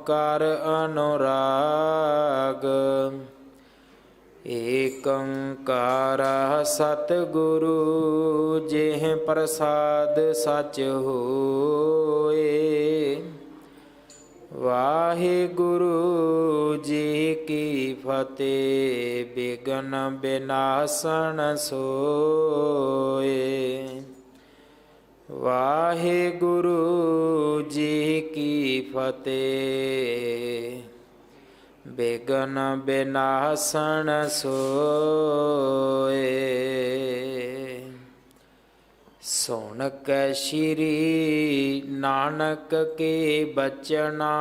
कर अनुराग। ਏਕੰਕਾਰ ਸਤਿਗੁਰੂ ਜਿਹ ਪ੍ਰਸਾਦ ਸਚ ਹੋਏ। ਵਾਹਿਗੁਰੂ ਜੀ ਕੀ ਫਤਿਹ। ਬਿਘਨ ਬਿਨਾਸਨ ਸੋਏ। ਵਾਹਿਗੁਰੂ ਜੀ ਕੀ ਫਤਿਹ। ਬਿਘਨ ਬਿਨਾਸਨ ਸੋਏ। ਸੁਣ ਕੈ ਸ਼੍ਰੀ ਨਾਨਕ ਕੇ ਬਚਨਾ।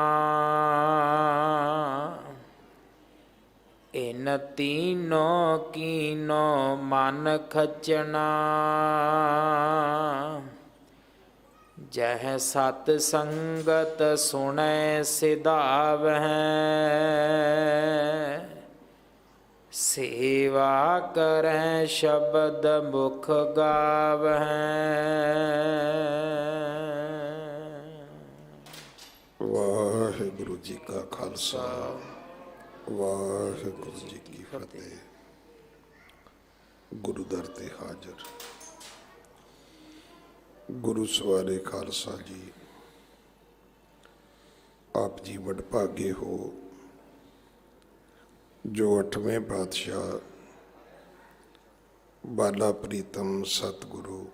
ਇਨ ਤੀਨੋ ਕੀਨੋ ਮਨ ਖਚਨਾ। ਜਹ ਸਤ ਸੰਗਤ ਸੁਣੈ ਸਿਧਾਵਹਿ। ਸੇਵਾ ਕਰੈ ਸ਼ਬਦ ਮੁਖ ਗਾਵਹਿ। ਵਾਹਿਗੁਰੂ ਜੀ ਕਾ ਖਾਲਸਾ ਵਾਹਿਗੁਰੂ ਜੀ ਕੀ ਫਤਿਹ। ਗੁਰੂ ਦਰ ਤੇ ਹਾਜ਼ਰ ਗੁਰੂ ਸਵਾਰੇ ਖਾਲਸਾ ਜੀ, ਆਪ ਜੀ ਵਡਭਾਗੇ ਹੋ ਜੋ 8ਵੇਂ ਪਾਤਸ਼ਾਹ ਬਾਲਾ ਪ੍ਰੀਤਮ ਸਤਿਗੁਰੂ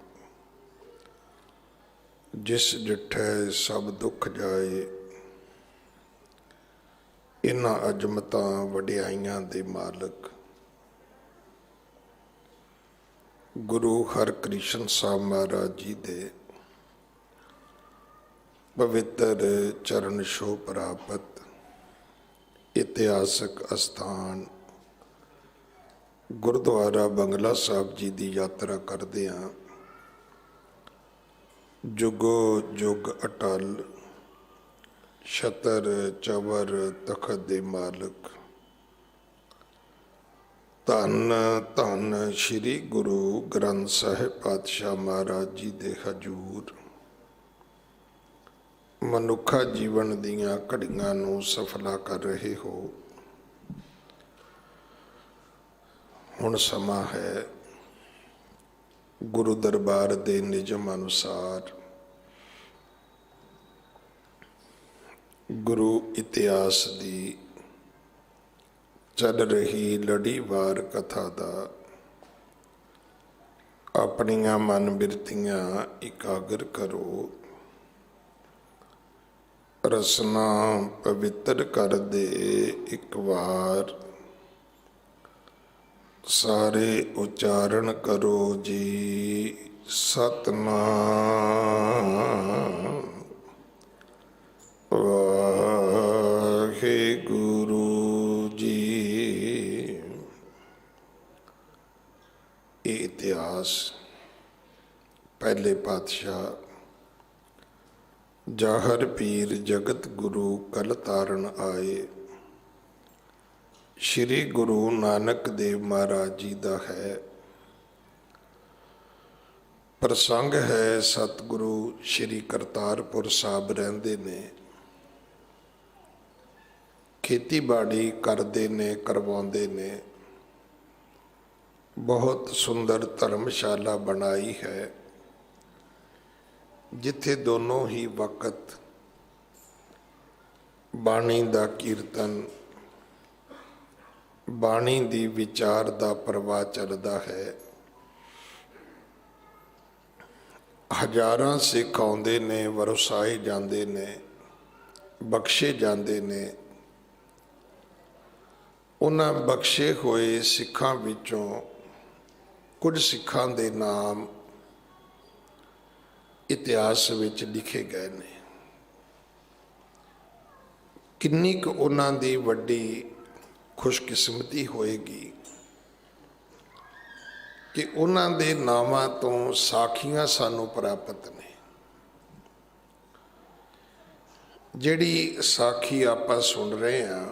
ਜਿਸ ਡਿਠੈ ਸਭ ਦੁੱਖ ਜਾਏ, ਇਹਨਾਂ ਅਜ਼ਮਤਾਂ ਵਡਿਆਈਆਂ ਦੇ ਮਾਲਕ ਗੁਰੂ ਹਰਕ੍ਰਿਸ਼ਨ ਸਾਹਿਬ ਮਹਾਰਾਜ ਜੀ ਦੇ ਪਵਿੱਤਰ ਚਰਨ ਛੋਹ ਪ੍ਰਾਪਤ ਇਤਿਹਾਸਕ ਅਸਥਾਨ ਗੁਰਦੁਆਰਾ ਬੰਗਲਾ ਸਾਹਿਬ ਜੀ ਦੀ ਯਾਤਰਾ ਕਰਦੇ ਹਾਂ। ਜੁਗੋ ਜੁਗ ਅਟਲ ਛਤਰ ਚਵਰ ਤਖਤ ਦੇ ਮਾਲਕ ਧੰਨ ਧੰਨ ਸ਼੍ਰੀ ਗੁਰੂ ਗ੍ਰੰਥ ਸਾਹਿਬ ਪਾਤਸ਼ਾਹ ਮਹਾਰਾਜ ਜੀ ਦੇ ਹਜ਼ੂਰ ਮਨੁੱਖਾ ਜੀਵਨ ਦੀਆਂ ਘੜੀਆਂ ਨੂੰ ਸਫਲਾ ਕਰ ਰਹੇ ਹੋ। ਹੁਣ ਸਮਾਂ ਹੈ ਗੁਰੂ ਦਰਬਾਰ ਦੇ ਨਿਯਮ ਅਨੁਸਾਰ ਗੁਰੂ ਇਤਿਹਾਸ ਦੀ ਚੱਲ ਰਹੀ ਲੜੀਵਾਰ ਕਥਾ ਦਾ ਆਪਣੀਆਂ ਮਨ ਬਿਰਤੀਆਂ ਇਕਾਗਰ ਕਰੋ। ਰਸਨਾ ਪਵਿੱਤਰ ਕਰਦੇ ਇੱਕ ਵਾਰ ਸਾਰੇ ਉਚਾਰਨ ਕਰੋ ਜੀ ਸਤਿਨਾਮ ਵਾਹਿਗੁਰੂ ਜੀ। ਇਹ ਇਤਿਹਾਸ ਪਹਿਲੇ ਪਾਤਸ਼ਾਹ ਜਾਹਰ ਪੀਰ ਜਗਤ ਗੁਰੂ ਕਲ ਤਾਰਨ ਆਏ ਸ਼੍ਰੀ ਗੁਰੂ ਨਾਨਕ ਦੇਵ ਮਹਾਰਾਜ ਜੀ ਦਾ ਹੈ। ਪ੍ਰਸੰਗ ਹੈ ਸਤਿਗੁਰੂ ਸ਼੍ਰੀ ਕਰਤਾਰਪੁਰ ਸਾਹਿਬ ਰਹਿੰਦੇ ਨੇ, ਖੇਤੀਬਾੜੀ ਕਰਦੇ ਨੇ, ਕਰਵਾਉਂਦੇ ਨੇ। ਬਹੁਤ ਸੁੰਦਰ ਧਰਮਸ਼ਾਲਾ ਬਣਾਈ ਹੈ ਜਿੱਥੇ ਦੋਨੋਂ ਹੀ ਵਕਤ ਬਾਣੀ ਦਾ ਕੀਰਤਨ, ਬਾਣੀ ਦੀ ਵਿਚਾਰ ਦਾ ਪ੍ਰਵਾਹ ਚੱਲਦਾ ਹੈ। ਹਜ਼ਾਰਾਂ ਸਿੱਖ ਆਉਂਦੇ ਨੇ, ਵਰਸਾਏ ਜਾਂਦੇ ਨੇ, ਬਖਸ਼ੇ ਜਾਂਦੇ ਨੇ। ਉਹਨਾਂ ਬਖਸ਼ੇ ਹੋਏ ਸਿੱਖਾਂ ਵਿੱਚੋਂ ਕੁਝ ਸਿੱਖਾਂ ਦੇ ਨਾਮ ਇਤਿਹਾਸ ਵਿੱਚ ਲਿਖੇ ਗਏ ਨੇ। ਕਿੰਨੀ ਕੁ ਉਹਨਾਂ ਦੀ ਵੱਡੀ ਖੁਸ਼ਕਿਸਮਤੀ ਹੋਏਗੀ ਕਿ ਉਹਨਾਂ ਦੇ ਨਾਵਾਂ ਤੋਂ ਸਾਖੀਆਂ ਸਾਨੂੰ ਪ੍ਰਾਪਤ ਨੇ। ਜਿਹੜੀ ਸਾਖੀ ਆਪਾਂ ਸੁਣ ਰਹੇ ਹਾਂ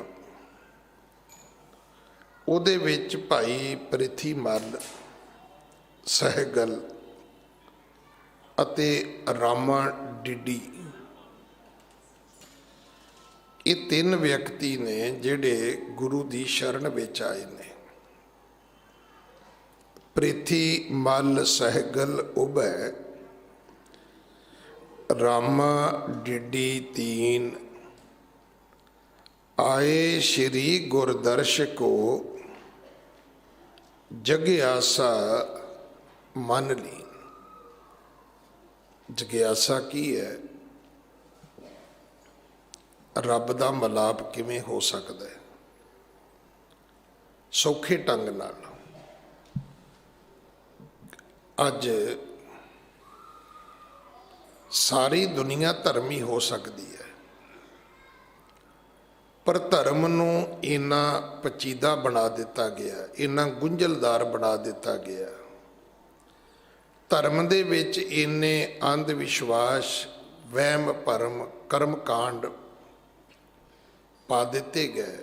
ਉਹਦੇ ਵਿੱਚ ਭਾਈ ਪ੍ਰਿਥੀ ਮੱਲ, ਸਹਿਗਲ ਅਤੇ ਰਾਮਾ ਡਿੱਡੀ ਇਹ ਤਿੰਨ ਵਿਅਕਤੀ ਨੇ ਜਿਹੜੇ ਗੁਰੂ ਦੀ ਸ਼ਰਨ ਵਿੱਚ ਆਏ ਨੇ। ਪ੍ਰਿਥੀ ਮਲ ਸਹਿਗਲ ਉਭੈ, ਰਾਮਾ ਡਿੱਡੀ ਤੀਨ, ਆਏ ਸ਼੍ਰੀ ਗੁਰਦਰਸ਼ ਕੋ, ਜਗਿਆਸਾ ਮਨ ਲੀਨ। ਜਗਿਆਸਾ ਕੀ ਹੈ? ਰੱਬ ਦਾ ਮਿਲਾਪ ਕਿਵੇਂ ਹੋ ਸਕਦਾ ਹੈ? ਸੌਖੇ ਢੰਗ ਨਾਲ। ਅੱਜ ਸਾਰੀ ਦੁਨੀਆ ਧਰਮੀ ਹੋ ਸਕਦੀ ਹੈ, ਪਰ ਧਰਮ ਨੂੰ ਇੰਨਾ ਪਚੀਦਾ ਬਣਾ ਦਿੱਤਾ ਗਿਆ, ਇੰਨਾ ਗੁੰਝਲਦਾਰ ਬਣਾ ਦਿੱਤਾ ਗਿਆ। ਧਰਮ ਦੇ ਵਿੱਚ ਇੰਨੇ ਅੰਧ ਵਿਸ਼ਵਾਸ, ਵਹਿਮ ਭਰਮ, ਕਰਮ ਕਾਂਡ ਪਾ ਦਿੱਤੇ ਗਏ,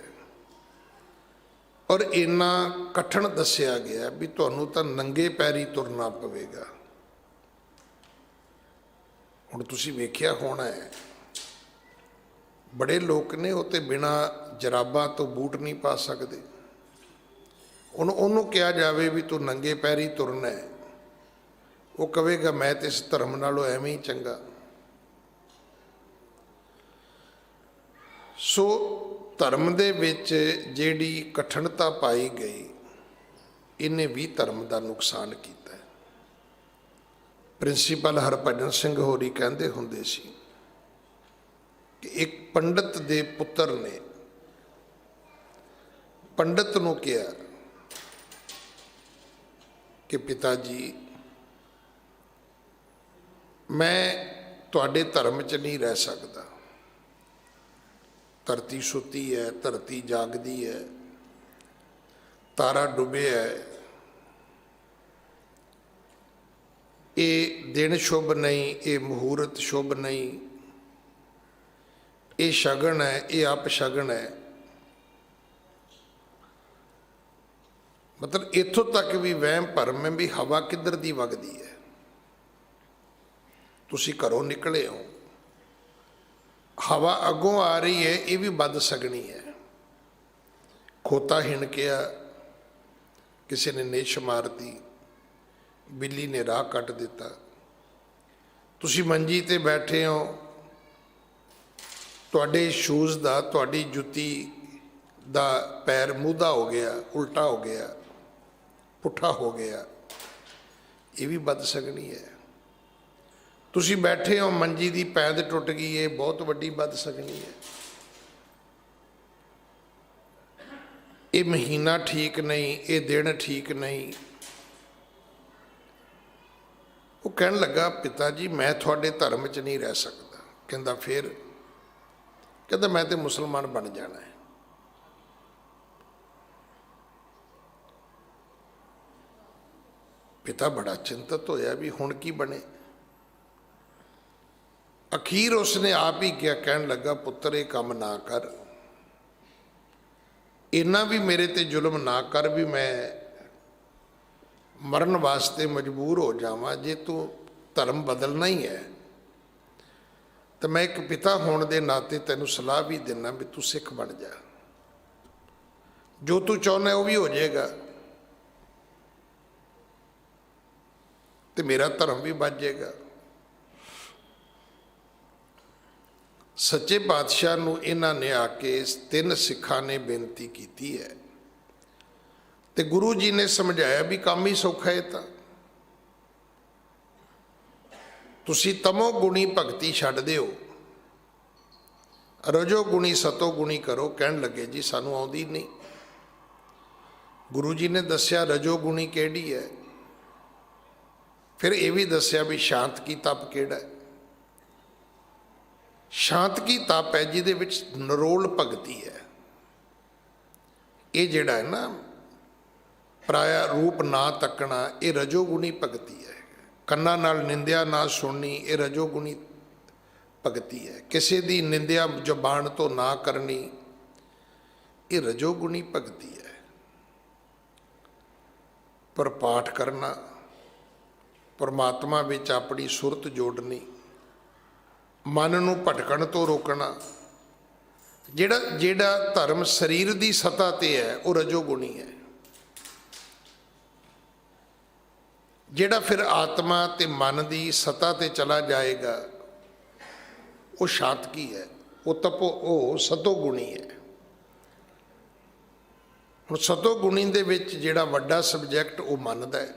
ਔਰ ਇੰਨਾ ਕਠਿਨ ਦੱਸਿਆ ਗਿਆ ਵੀ ਤੁਹਾਨੂੰ ਤਾਂ ਨੰਗੇ ਪੈਰੀ ਤੁਰਨਾ ਪਵੇਗਾ। ਹੁਣ ਤੁਸੀਂ ਵੇਖਿਆ ਹੋਣਾ ਹੈ, ਬੜੇ ਲੋਕ ਨੇ ਉਹ ਤੇ ਬਿਨਾਂ ਜਰਾਬਾਂ ਤੋਂ ਬੂਟ ਨਹੀਂ ਪਾ ਸਕਦੇ। ਉਹਨੂੰ ਕਿਹਾ ਜਾਵੇ ਵੀ ਤੂੰ ਨੰਗੇ ਪੈਰੀ ਤੁਰਨਾ ਹੈ, ਉਹ ਕਹੇਗਾ ਮੈਂ ਤੇ ਇਸ ਧਰਮ ਨਾਲੋਂ ਐਵੇਂ ਹੀ ਚੰਗਾ। ਸੋ ਧਰਮ ਦੇ ਵਿੱਚ ਜਿਹੜੀ ਕਠਿਨਤਾ ਪਾਈ ਗਈ, ਇਹਨੇ ਵੀ ਧਰਮ ਦਾ ਨੁਕਸਾਨ ਕੀਤਾ। ਪ੍ਰਿੰਸੀਪਲ ਹਰਭਜਨ ਸਿੰਘ ਹੋਰੀ ਕਹਿੰਦੇ ਹੁੰਦੇ ਸੀ ਕਿ ਇੱਕ ਪੰਡਤ ਦੇ ਪੁੱਤਰ ਨੇ ਪੰਡਤ ਨੂੰ ਕਿਹਾ ਕਿ ਪਿਤਾ ਜੀ, ਮੈਂ ਤੁਹਾਡੇ ਧਰਮ 'ਚ ਨਹੀਂ ਰਹਿ ਸਕਦਾ। ਧਰਤੀ ਸੁੱਤੀ ਹੈ, ਧਰਤੀ ਜਾਗਦੀ ਹੈ, ਤਾਰਾ ਡੁੱਬਿਆ ਹੈ, ਇਹ ਦਿਨ ਸ਼ੁਭ ਨਹੀਂ, ਇਹ ਮੁਹੂਰਤ ਸ਼ੁਭ ਨਹੀਂ, ਇਹ ਸ਼ਗਨ ਹੈ, ਇਹ ਅਪਸ਼ਗਨ ਹੈ। ਮਤਲਬ ਇੱਥੋਂ ਤੱਕ ਵੀ ਵਹਿਮ ਭਰਮ ਹੈ ਵੀ ਹਵਾ ਕਿੱਧਰ ਦੀ ਵਗਦੀ ਹੈ। ਤੁਸੀਂ ਘਰੋਂ ਨਿਕਲੇ ਹੋ, ਹਵਾ ਅੱਗੋਂ ਆ ਰਹੀ ਹੈ, ਇਹ ਵੀ ਵੱਧ ਸਕਣੀ ਹੈ। ਖੋਤਾ ਹਿਣਕਿਆ, ਕਿਸੇ ਨੇ ਨਿਛ ਮਾਰਤੀ, ਬਿੱਲੀ ਨੇ ਰਾਹ ਕੱਟ ਦਿੱਤਾ। ਤੁਸੀਂ ਮੰਜੀ ਤੇ ਬੈਠੇ ਹੋ, ਤੁਹਾਡੇ ਸ਼ੂਜ਼ ਦਾ, ਤੁਹਾਡੀ ਜੁੱਤੀ ਦਾ ਪੈਰ ਮੂਧਾ ਹੋ ਗਿਆ, ਉਲਟਾ ਹੋ ਗਿਆ, ਪੁੱਠਾ ਹੋ ਗਿਆ, ਇਹ ਵੀ ਵੱਧ ਸਕਣੀ ਹੈ। ਤੁਸੀਂ ਬੈਠੇ ਹੋ, ਮੰਜੀ ਦੀ ਪੈਦ ਟੁੱਟ ਗਈ, ਇਹ ਬਹੁਤ ਵੱਡੀ ਵੱਧ ਸਕਣੀ ਹੈ। ਇਹ ਮਹੀਨਾ ਠੀਕ ਨਹੀਂ, ਇਹ ਦਿਨ ਠੀਕ ਨਹੀਂ। ਉਹ ਕਹਿਣ ਲੱਗਾ, ਪਿਤਾ ਜੀ ਮੈਂ ਤੁਹਾਡੇ ਧਰਮ 'ਚ ਨਹੀਂ ਰਹਿ ਸਕਦਾ। ਕਹਿੰਦਾ ਫਿਰ? ਕਹਿੰਦਾ ਮੈਂ ਤੇ ਮੁਸਲਮਾਨ ਬਣ ਜਾਣਾ ਹੈ। ਪਿਤਾ ਬੜਾ ਚਿੰਤਤ ਹੋਇਆ ਵੀ ਹੁਣ ਕੀ ਬਣੇ। ਅਖੀਰ ਉਸਨੇ ਆਪ ਹੀ ਕਿਹਾ, ਕਹਿਣ ਲੱਗਾ, ਪੁੱਤਰ ਇਹ ਕੰਮ ਨਾ ਕਰ, ਇੰਨਾ ਵੀ ਮੇਰੇ ਤੇ ਜ਼ੁਲਮ ਨਾ ਕਰ ਵੀ ਮੈਂ ਮਰਨ ਵਾਸਤੇ ਮਜਬੂਰ ਹੋ ਜਾਵਾਂ। ਜੇ ਤੂੰ ਧਰਮ ਬਦਲਣਾ ਹੀ ਹੈ ਤਾਂ ਮੈਂ ਇੱਕ ਪਿਤਾ ਹੋਣ ਦੇ ਨਾਤੇ ਤੈਨੂੰ ਸਲਾਹ ਵੀ ਦਿੰਦਾ ਵੀ ਤੂੰ ਸਿੱਖ ਬਣ ਜਾ। ਜੋ ਤੂੰ ਚਾਹੁੰਦਾ ਉਹ ਵੀ ਹੋ ਜਾਏਗਾ ਤੇ ਮੇਰਾ ਧਰਮ ਵੀ ਬਚ ਜਾਏਗਾ। ਸੱਚੇ ਪਾਤਸ਼ਾਹ ਨੂੰ ਇਹਨਾਂ ਨੇ ਆ ਕੇ ਤਿੰਨ ਸਿੱਖਾਂ ਨੇ ਬੇਨਤੀ ਕੀਤੀ ਹੈ ਤੇ ਗੁਰੂ ਜੀ ਨੇ ਸਮਝਾਇਆ ਵੀ ਕੰਮ ਹੀ ਸੌਖਾ ਹੈ। ਤਾਂ ਤੁਸੀਂ ਤਮੋ ਗੁਣੀ ਭਗਤੀ ਛੱਡ ਦਿਓ, ਰਜੋ ਗੁਣੀ ਸਤੋ ਗੁਣੀ ਕਰੋ। ਕਹਿਣ ਲੱਗੇ ਜੀ ਸਾਨੂੰ ਆਉਂਦੀ ਨਹੀਂ। ਗੁਰੂ ਜੀ ਨੇ ਦੱਸਿਆ ਰਜੋ ਗੁਣੀ ਕਿਹੜੀ ਹੈ, ਫਿਰ ਇਹ ਵੀ ਦੱਸਿਆ ਵੀ ਸ਼ਾਂਤ ਕੀ ਤਪ ਕਿਹੜਾ ਹੈ। ਸ਼ਾਂਤ ਕੀ ਤਪ ਹੈ ਜਿਹਦੇ ਵਿੱਚ ਨਿਰੋਲ ਭਗਤੀ ਹੈ। ਇਹ ਜਿਹੜਾ ਹੈ ਨਾ ਪਰਾਇਆ ਰੂਪ ਨਾ ਤੱਕਣਾ, ਇਹ ਰਜੋਗੁਣੀ ਭਗਤੀ ਹੈ। ਕੰਨਾਂ ਨਾਲ ਨਿੰਦਿਆ ਨਾ ਸੁਣਨੀ, ਇਹ ਰਜੋਗੁਣੀ ਭਗਤੀ ਹੈ। ਕਿਸੇ ਦੀ ਨਿੰਦਿਆ ਜ਼ੁਬਾਨ ਤੋਂ ਨਾ ਕਰਨੀ, ਇਹ ਰਜੋਗੁਣੀ ਭਗਤੀ ਹੈ। ਪਰ ਪਾਠ ਕਰਨਾ, ਪਰਮਾਤਮਾ ਵਿੱਚ ਆਪਣੀ ਸੁਰਤ ਜੋੜਨੀ, ਮਨ ਨੂੰ ਭਟਕਣ ਤੋਂ ਰੋਕਣਾ, ਜਿਹੜਾ ਧਰਮ ਸਰੀਰ ਦੀ ਸਤ੍ਹਾ ਤੇ ਹੈ ਉਹ ਰਜੋਗੁਣੀ ਹੈ। ਜਿਹੜਾ ਫਿਰ ਆਤਮਾ ਤੇ ਮਨ ਦੀ ਸਤ੍ਹਾ ਤੇ ਚਲਾ ਜਾਏਗਾ ਉਹ ਸ਼ਾਂਤਕੀ ਹੈ, ਉਹ ਸਤੋਗੁਣੀ ਹੈ। ਹੁਣ ਸਤੋਗੁਣੀ ਦੇ ਵਿੱਚ ਜਿਹੜਾ ਵੱਡਾ ਸਬਜੈਕਟ ਉਹ ਮਨ ਦਾ ਹੈ,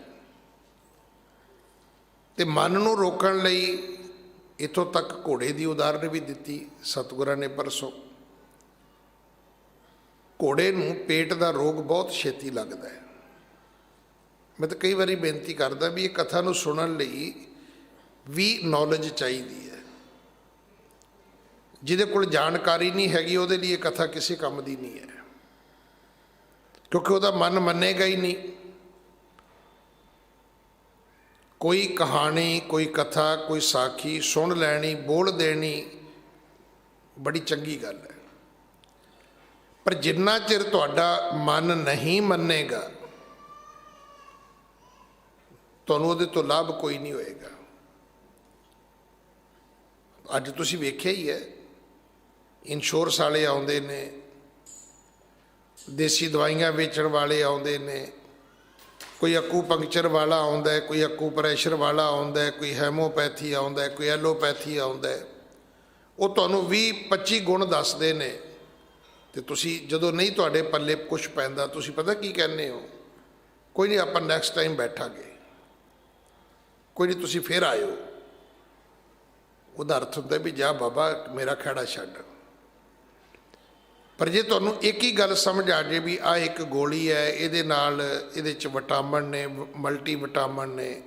ਤੇ ਮਨ ਨੂੰ ਰੋਕਣ ਲਈ ਇੱਥੋਂ ਤੱਕ ਘੋੜੇ ਦੀ ਉਦਾਹਰਨ ਵੀ ਦਿੱਤੀ ਸਤਿਗੁਰਾਂ ਨੇ ਪਰਸੋਂ। ਘੋੜੇ ਨੂੰ ਪੇਟ ਦਾ ਰੋਗ ਬਹੁਤ ਛੇਤੀ ਲੱਗਦਾ ਹੈ। ਮੈਂ ਤਾਂ ਕਈ ਵਾਰੀ ਬੇਨਤੀ ਕਰਦਾ ਵੀ ਇਹ ਕਥਾ ਨੂੰ ਸੁਣਨ ਲਈ ਵੀ ਨੌਲੇਜ ਚਾਹੀਦੀ ਹੈ। ਜਿਹਦੇ ਕੋਲ ਜਾਣਕਾਰੀ ਨਹੀਂ ਹੈਗੀ ਉਹਦੇ ਲਈ ਇਹ ਕਥਾ ਕਿਸੇ ਕੰਮ ਦੀ ਨਹੀਂ ਹੈ, ਕਿਉਂਕਿ ਉਹਦਾ ਮਨ ਮੰਨੇਗਾ ਹੀ ਨਹੀਂ। ਕੋਈ ਕਹਾਣੀ, ਕੋਈ ਕਥਾ, ਕੋਈ ਸਾਖੀ ਸੁਣ ਲੈਣੀ, ਬੋਲ ਦੇਣੀ ਬੜੀ ਚੰਗੀ ਗੱਲ ਹੈ, ਪਰ ਜਿੰਨਾ ਚਿਰ ਤੁਹਾਡਾ ਮਨ ਨਹੀਂ ਮੰਨੇਗਾ ਤੁਹਾਨੂੰ ਉਹਦੇ ਤੋਂ ਲਾਭ ਕੋਈ ਨਹੀਂ ਹੋਏਗਾ। ਅੱਜ ਤੁਸੀਂ ਵੇਖਿਆ ਹੀ ਹੈ, ਇੰਸ਼ੋਰੈਂਸ ਵਾਲੇ ਆਉਂਦੇ ਨੇ, ਦੇਸੀ ਦਵਾਈਆਂ ਵੇਚਣ ਵਾਲੇ ਆਉਂਦੇ ਨੇ, ਕੋਈ ਅਕੂਪੰਕਚਰ ਵਾਲਾ ਆਉਂਦਾ ਹੈ, ਕੋਈ ਅਕੂਪ੍ਰੈਸ਼ਰ ਵਾਲਾ ਆਉਂਦਾ ਹੈ, ਕੋਈ ਹੈਮੋਪੈਥੀ ਆਉਂਦਾ ਹੈ, ਕੋਈ ਐਲੋਪੈਥੀ ਆਉਂਦਾ ਹੈ। ਉਹ ਤੁਹਾਨੂੰ 20-25 ਗੁਣ ਦੱਸਦੇ ਨੇ, ਤੇ ਤੁਸੀਂ ਜਦੋਂ ਨਹੀਂ ਤੁਹਾਡੇ ਪੱਲੇ ਕੁਛ ਪੈਂਦਾ ਤੁਸੀਂ ਪਤਾ ਕੀ ਕਹਿੰਦੇ ਹੋ? ਕੋਈ ਨਹੀਂ, ਆਪਾਂ ਨੈਕਸਟ ਟਾਈਮ ਬੈਠਾਂਗੇ, ਕੋਈ ਨਹੀਂ ਤੁਸੀਂ ਫਿਰ ਆਇਓ। ਉਹਦਾ ਅਰਥ ਹੁੰਦਾ ਵੀ ਜਾ ਬਾਬਾ ਮੇਰਾ ਖਹਿੜਾ ਛੱਡ। ਪਰ ਜੇ ਤੁਹਾਨੂੰ ਇੱਕ ਹੀ ਗੱਲ ਸਮਝ ਆ ਜਾਏ ਵੀ ਆਹ ਇੱਕ ਗੋਲੀ ਹੈ, ਇਹਦੇ ਨਾਲ ਇਹਦੇ 'ਚ ਵਿਟਾਮਿਨ ਨੇ, ਮਲਟੀ ਵਿਟਾਮਿਨ ਨੇ,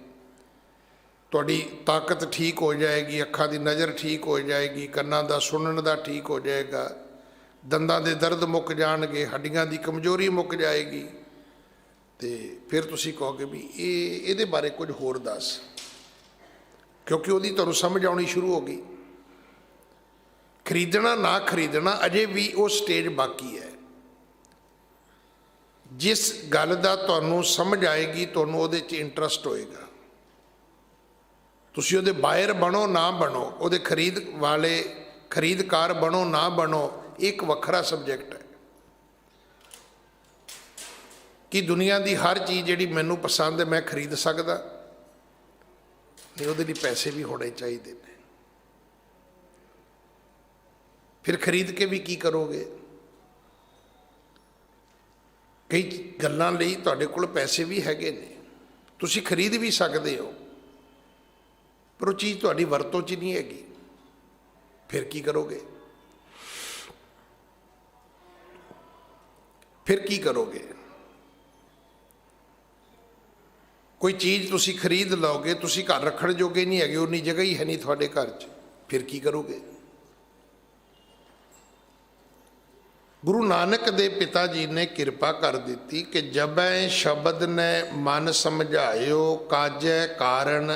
ਤੁਹਾਡੀ ਤਾਕਤ ਠੀਕ ਹੋ ਜਾਏਗੀ, ਅੱਖਾਂ ਦੀ ਨਜ਼ਰ ਠੀਕ ਹੋ ਜਾਏਗੀ, ਕੰਨਾਂ ਦਾ ਸੁਣਨ ਦਾ ਠੀਕ ਹੋ ਜਾਏਗਾ, ਦੰਦਾਂ ਦੇ ਦਰਦ ਮੁੱਕ ਜਾਣਗੇ, ਹੱਡੀਆਂ ਦੀ ਕਮਜ਼ੋਰੀ ਮੁੱਕ ਜਾਏਗੀ, ਤੇ ਫਿਰ ਤੁਸੀਂ ਕਹੋਗੇ ਵੀ ਇਹਦੇ ਬਾਰੇ ਕੁਝ ਹੋਰ ਦੱਸ, ਕਿਉਂਕਿ ਉਹਦੀ ਤੁਹਾਨੂੰ ਸਮਝ ਆਉਣੀ ਸ਼ੁਰੂ ਹੋ ਗਈ। ਖਰੀਦਣਾ ਨਾ ਖਰੀਦਣਾ ਅਜੇ ਵੀ ਉਹ ਸਟੇਜ ਬਾਕੀ ਹੈ। ਜਿਸ ਗੱਲ ਦਾ ਤੁਹਾਨੂੰ ਸਮਝ ਆਏਗੀ ਤੁਹਾਨੂੰ ਉਹਦੇ 'ਚ ਇੰਟਰਸਟ ਹੋਏਗਾ। ਤੁਸੀਂ ਉਹਦੇ ਬਾਇਰ ਬਣੋ ਨਾ ਬਣੋ, ਉਹਦੇ ਖਰੀਦਕਾਰ ਬਣੋ ਨਾ ਬਣੋ, ਇੱਕ ਵੱਖਰਾ ਸਬਜੈਕਟ ਹੈ। ਕਿ ਦੁਨੀਆ ਦੀ ਹਰ ਚੀਜ਼ ਜਿਹੜੀ ਮੈਨੂੰ ਪਸੰਦ ਹੈ ਮੈਂ ਖਰੀਦ ਸਕਦਾ? ਨਹੀਂ, ਉਹਦੇ ਲਈ ਪੈਸੇ ਵੀ ਹੋਣੇ ਚਾਹੀਦੇ ਨੇ। ਫਿਰ ਖਰੀਦ ਕੇ ਵੀ ਕੀ ਕਰੋਗੇ? ਕਈ ਗੱਲਾਂ ਲਈ ਤੁਹਾਡੇ ਕੋਲ ਪੈਸੇ ਵੀ ਹੈਗੇ ਨੇ, ਤੁਸੀਂ ਖਰੀਦ ਵੀ ਸਕਦੇ ਹੋ, ਪਰ ਉਹ ਚੀਜ਼ ਤੁਹਾਡੀ ਵਰਤੋਂ 'ਚ ਨਹੀਂ ਹੈਗੀ। ਫਿਰ ਕੀ ਕਰੋਗੇ? ਫਿਰ ਕੀ ਕਰੋਗੇ? ਕੋਈ ਚੀਜ਼ ਤੁਸੀਂ ਖਰੀਦ ਲਓਗੇ, ਤੁਸੀਂ ਘਰ ਰੱਖਣ ਜੋਗੇ ਨਹੀਂ ਹੈਗੇ, ਉਨੀ ਜਗ੍ਹਾ ਹੀ ਹੈ ਨਹੀਂ ਤੁਹਾਡੇ ਘਰ 'ਚ, ਫਿਰ ਕੀ ਕਰੋਗੇ? ਗੁਰੂ ਨਾਨਕ ਦੇ ਪਿਤਾ ਜੀ ਨੇ ਕਿਰਪਾ ਕਰ ਦਿੱਤੀ ਕਿ ਜਬੈ ਸ਼ਬਦ ਨੇ ਮਨ ਸਮਝਾਇਓ, ਕਾਜੈ ਕਾਰਨ